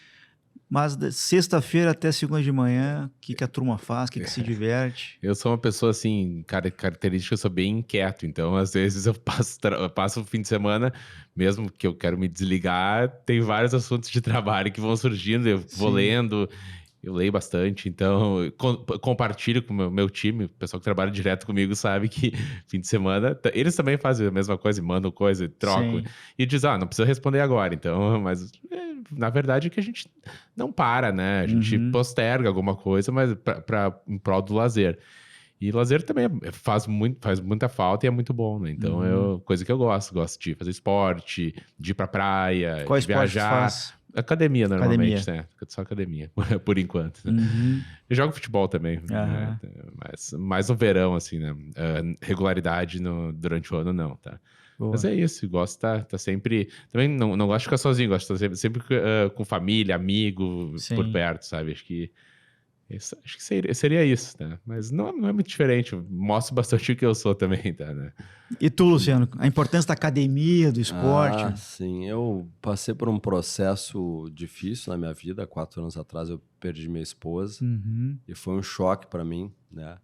Mas sexta-feira até segunda de manhã, o que a turma faz? O que se diverte? Eu sou uma pessoa, assim, característica, eu sou bem inquieto. Então, às vezes, eu passo o fim de semana, mesmo que eu quero me desligar, tem vários assuntos de trabalho que vão surgindo, eu vou Sim. lendo, eu leio bastante. Então, eu compartilho com o meu time, o pessoal que trabalha direto comigo sabe que fim de semana, eles também fazem a mesma coisa, mandam coisa, trocam. Sim. E diz, não precisa responder agora. Então, mas na verdade é que a gente não para, né? A gente posterga alguma coisa, mas em prol do lazer. E lazer também faz muita falta e é muito bom, né? Então, coisa que eu gosto de fazer esporte, de ir pra praia, Qual de esporte viajar. faz? Academia, normalmente, né? Só academia, por enquanto. Uhum. Eu jogo futebol também, né? Mas mais no verão, assim, né? Regularidade durante o ano, não, tá? Boa. Mas é isso, gosto de tá sempre... Também não gosto de ficar sozinho, gosto de estar sempre com família, amigo, Sim. por perto, sabe? Acho que seria isso, né? Mas não é muito diferente, eu mostro bastante o que eu sou também, tá, né? E tu, Luciano, a importância da academia, do esporte? Ah, sim. Eu passei por um processo difícil na minha vida. 4 anos atrás eu perdi minha esposa. E foi um choque para mim, né?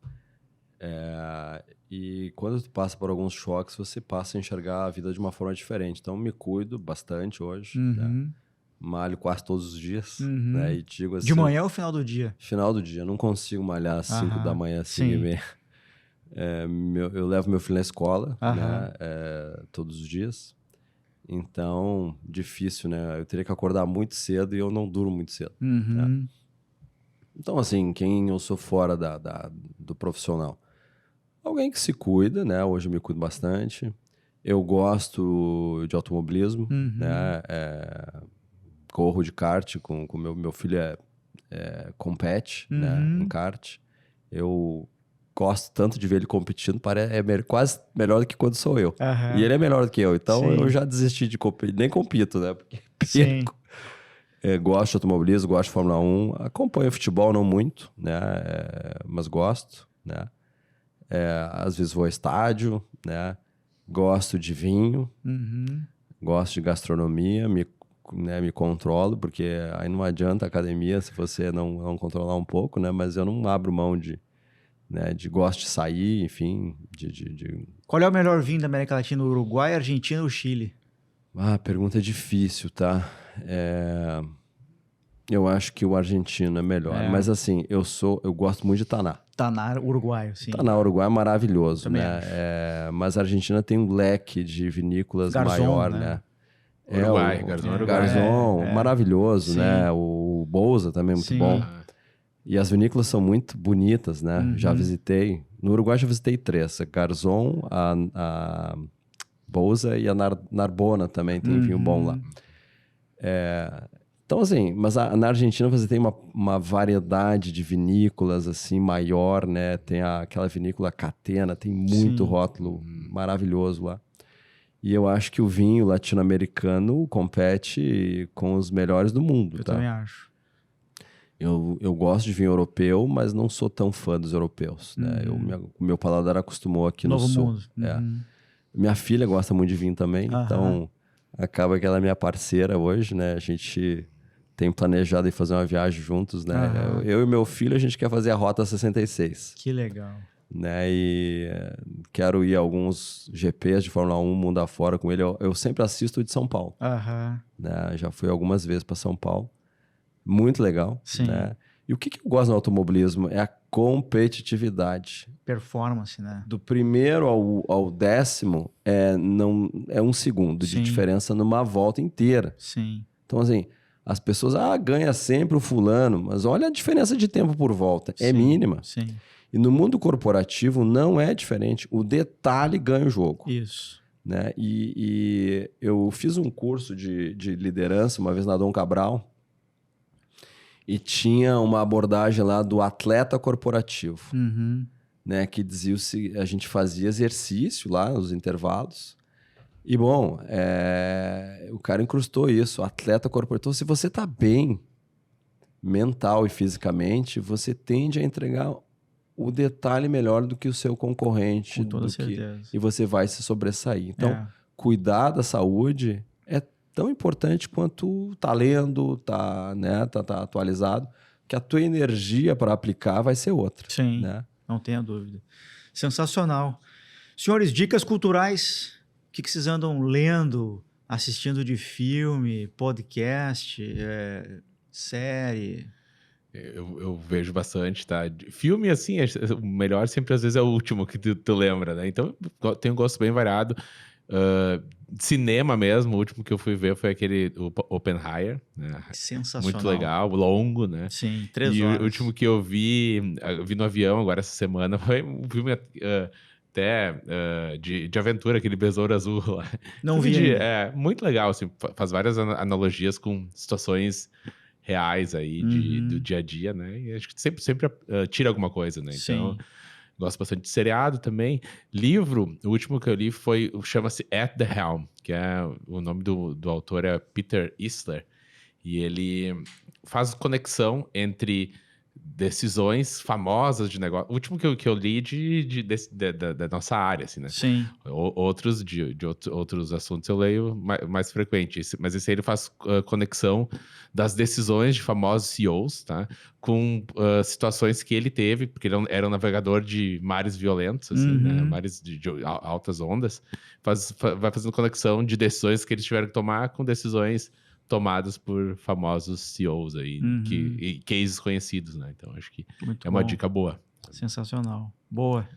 E quando tu passa por alguns choques, você passa a enxergar a vida de uma forma diferente. Então, me cuido bastante hoje, né? Malho quase todos os dias, né? E digo assim... De manhã ou final do dia? Final do dia. Eu não consigo malhar às 5 da manhã, 5h30. Eu levo meu filho na escola, né? Todos os dias. Então, difícil, né? Eu teria que acordar muito cedo e eu não durmo muito cedo. Né? Então, assim, quem eu sou fora do profissional? Alguém que se cuida, né? Hoje eu me cuido bastante. Eu gosto de automobilismo, né? Corro de kart com meu filho compete, né? Em kart. Eu gosto tanto de ver ele competindo, quase melhor do que quando sou eu. E ele é melhor do que eu, então eu já desisti de competir, nem compito, né? Porque gosto de automobilismo, gosto de Fórmula 1, acompanho futebol não muito, né? Mas gosto, né? Às vezes vou ao estádio, né? Gosto de vinho, gosto de gastronomia, me controlo, porque aí não adianta a academia se você não controlar um pouco, né? Mas eu não abro mão de gosto de sair, enfim. Qual é o melhor vinho da América Latina? Uruguai, Argentina ou Chile? Pergunta difícil, tá? Eu acho que o argentino é melhor. Mas assim, eu gosto muito de Taná. Taná, uruguaio, sim. Taná, Uruguai é maravilhoso, Também né? acho. Mas a Argentina tem um leque de vinícolas Garzón, maior, né? Uruguai, Garzón, Uruguai. Garzón, maravilhoso, Sim. né? O Bouza também é muito bom. E as vinícolas são muito bonitas, né? Já visitei. No Uruguai já visitei 3. A Garzón, a Bouza e a Narbona também tem vinho bom lá. Então, assim, mas na Argentina você tem uma variedade de vinícolas, assim, maior, né? Tem aquela vinícola Catena, tem muito rótulo maravilhoso lá. E eu acho que o vinho latino-americano compete com os melhores do mundo, Eu tá? também acho. Eu gosto de vinho europeu, mas não sou tão fã dos europeus, né? O meu paladar acostumou aqui no sul. Mundo. Minha filha gosta muito de vinho também, então acaba que ela é minha parceira hoje, né? A gente tem planejado ir fazer uma viagem juntos, né? Eu e meu filho, a gente quer fazer a Rota 66. Que legal. Né? E quero ir a alguns GPs de Fórmula 1 mundo afora com ele. Eu sempre assisto o de São Paulo. Né? Já fui algumas vezes para São Paulo. Muito legal. Né? E o que eu gosto no automobilismo é a competitividade. Performance, né? Do primeiro ao 10º é 1 segundo de diferença numa volta inteira. Sim. Então, assim, as pessoas, ganha sempre o fulano, mas olha a diferença de tempo por volta. É mínima. Sim. E no mundo corporativo não é diferente. O detalhe ganha o jogo. Isso. Né? E eu fiz um curso de liderança uma vez na Dom Cabral e tinha uma abordagem lá do atleta corporativo, né? Que dizia a gente fazia exercício lá nos intervalos. E, bom, o cara incrustou isso, atleta corporativo. Então, se você está bem mental e fisicamente, você tende a entregar o detalhe melhor do que o seu concorrente. Com toda certeza. E você vai se sobressair. Então, cuidar da saúde é tão importante quanto tá lendo, tá atualizado, que a tua energia para aplicar vai ser outra. Sim, né? não tenha dúvida. Sensacional. Senhores, dicas culturais, o que vocês andam lendo, assistindo de filme, podcast, série? Eu vejo bastante, tá? Filme, assim, o melhor sempre às vezes é o último que tu lembra, né? Então, tem um gosto bem variado. Cinema mesmo, o último que eu fui ver foi aquele Oppenheimer, né? Sensacional. Muito legal, longo, né? Sim, 3 E horas. o último que eu vi no avião agora essa semana, foi um filme até de aventura, aquele Besouro Azul lá. Não Filme vi ainda. muito legal, assim, faz várias analogias com situações reais aí do dia a dia, né? E acho que sempre tira alguma coisa, né? Então, Sim. gosto bastante de seriado também. Livro, o último que eu li chama-se At the Helm, que o nome do autor é Peter Eastler, e ele faz conexão entre decisões famosas de negócio. O último que eu li da nossa área, assim, né? Sim. Outros outros assuntos eu leio mais frequente, mas esse aí ele faz conexão das decisões de famosos CEOs, tá? Com situações que ele teve, porque ele era um navegador de mares violentos, assim, né? Mares de altas ondas. Vai fazendo conexão de decisões que eles tiveram que tomar com decisões tomadas por famosos CEOs aí, e cases conhecidos, né? Então, acho que Muito é uma bom. dica boa. Sensacional. Boa.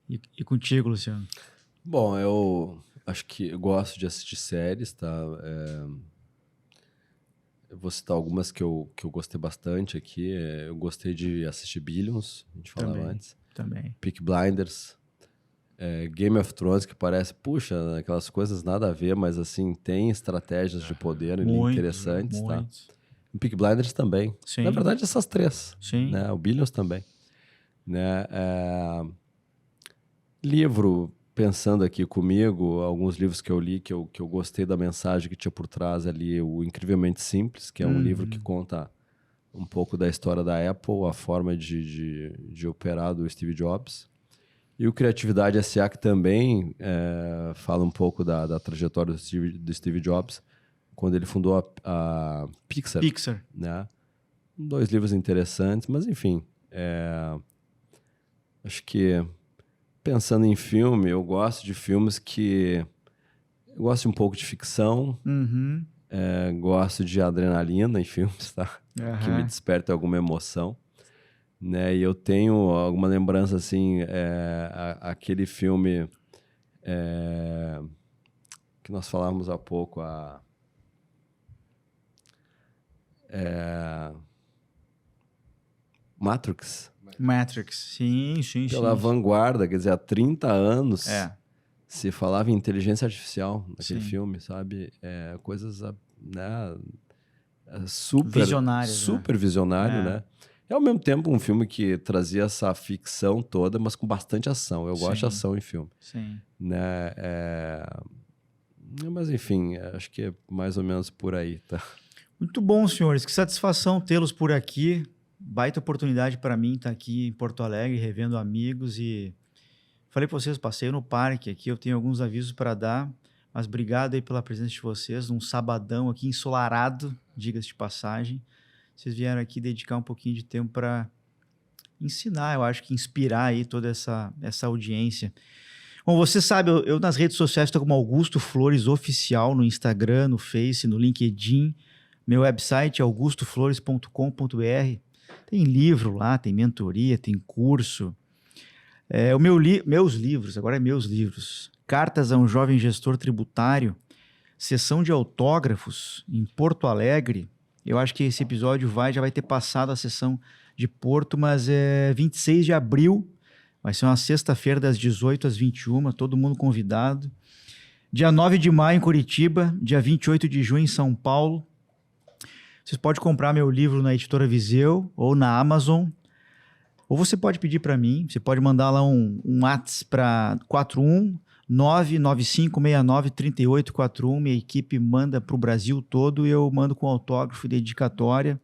E contigo, Luciano? Bom, eu acho que eu gosto de assistir séries, tá? Eu vou citar algumas que eu gostei bastante aqui. Eu gostei de assistir Billions, a gente falava antes. Também. Peaky Blinders. Game of Thrones, que parece, puxa, aquelas coisas nada a ver, mas assim, tem estratégias de poder ali interessantes, tá? O Peaky Blinders também. Sim. Na verdade, essas três. Sim. Né? O Billions também. Né? Livro, pensando aqui comigo, alguns livros que eu li, que eu gostei da mensagem que tinha por trás ali, o Incrivelmente Simples, que é um livro que conta um pouco da história da Apple, a forma de operar do Steve Jobs. E o Criatividade S.A., que também fala um pouco da trajetória do Steve Jobs, quando ele fundou a Pixar. Né? 2 livros interessantes, mas enfim, acho que pensando em filme, eu gosto de filmes que... Eu gosto de um pouco de ficção, gosto de adrenalina em filmes, tá? Que me desperta alguma emoção. Né? E eu tenho alguma lembrança, assim, aquele filme que nós falávamos há pouco, Matrix. Sim. Pela vanguarda, quer dizer, há 30 anos se falava em inteligência artificial naquele filme, sabe? Coisas, né? Super visionário, né? É ao mesmo tempo um filme que trazia essa ficção toda, mas com bastante ação. Eu gosto de ação em filme. Sim. Né? Mas enfim, acho que é mais ou menos por aí, tá? Muito bom, senhores. Que satisfação tê-los por aqui. Baita oportunidade para mim estar aqui em Porto Alegre, revendo amigos e... Falei para vocês, passeio no parque aqui, eu tenho alguns avisos para dar, mas obrigado aí pela presença de vocês, num sabadão aqui ensolarado, diga-se de passagem. Vocês vieram aqui dedicar um pouquinho de tempo para ensinar, eu acho que inspirar aí toda essa audiência. Bom, você sabe, eu nas redes sociais estou como Augusto Flores Oficial, no Instagram, no Face, no LinkedIn. Meu website é augustoflores.com.br. Tem livro lá, tem mentoria, tem curso. Meus livros, agora é meus livros. Cartas a um Jovem Gestor Tributário, sessão de autógrafos em Porto Alegre. Eu acho que esse episódio já vai ter passado a sessão de Porto, mas é 26 de abril, vai ser uma sexta-feira das 18 às 21, todo mundo convidado. Dia 9 de maio em Curitiba, dia 28 de junho em São Paulo. Vocês podem comprar meu livro na Editora Viseu ou na Amazon, ou você pode pedir para mim, você pode mandar lá um WhatsApp para 41995693841, minha equipe manda para o Brasil todo e eu mando com autógrafo e dedicatória.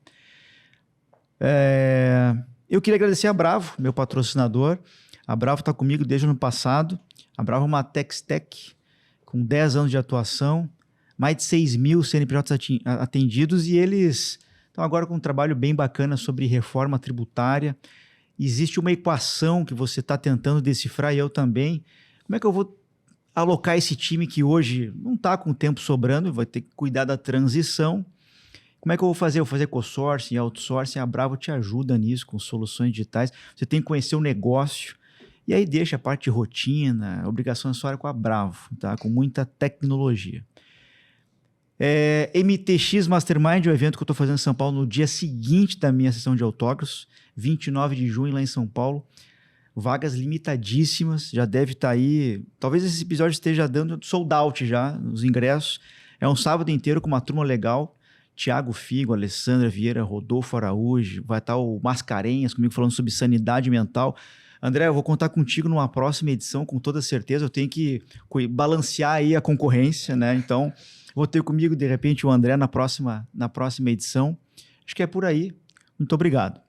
Eu queria agradecer a Bravo, meu patrocinador. A Bravo está comigo desde o ano passado. A Bravo é uma Tex-Tech com 10 anos de atuação. mais de 6 mil CNPJs atendidos, e eles estão agora com um trabalho bem bacana sobre reforma tributária. Existe uma equação que você está tentando decifrar, e eu também. Como é que eu vou alocar esse time que hoje não está com tempo sobrando, vai ter que cuidar da transição? Como é que eu vou fazer? Eu vou fazer co-sourcing, outsourcing? A Bravo te ajuda nisso, com soluções digitais. Você tem que conhecer o negócio, e aí deixa a parte de rotina, obrigação acessória com a Bravo, tá? Com muita tecnologia. MTX Mastermind, o evento que eu estou fazendo em São Paulo no dia seguinte da minha sessão de autógrafos, 29 de junho lá em São Paulo. Vagas limitadíssimas, já deve estar aí. Talvez esse episódio esteja dando sold out já, nos ingressos. É um sábado inteiro com uma turma legal. Tiago Figo, Alessandra Vieira, Rodolfo Araújo, vai estar o Mascarenhas comigo falando sobre sanidade mental. André, eu vou contar contigo numa próxima edição, com toda certeza. Eu tenho que balancear aí a concorrência, né? Então, vou ter comigo, de repente, o André na próxima edição. Acho que é por aí. Muito obrigado.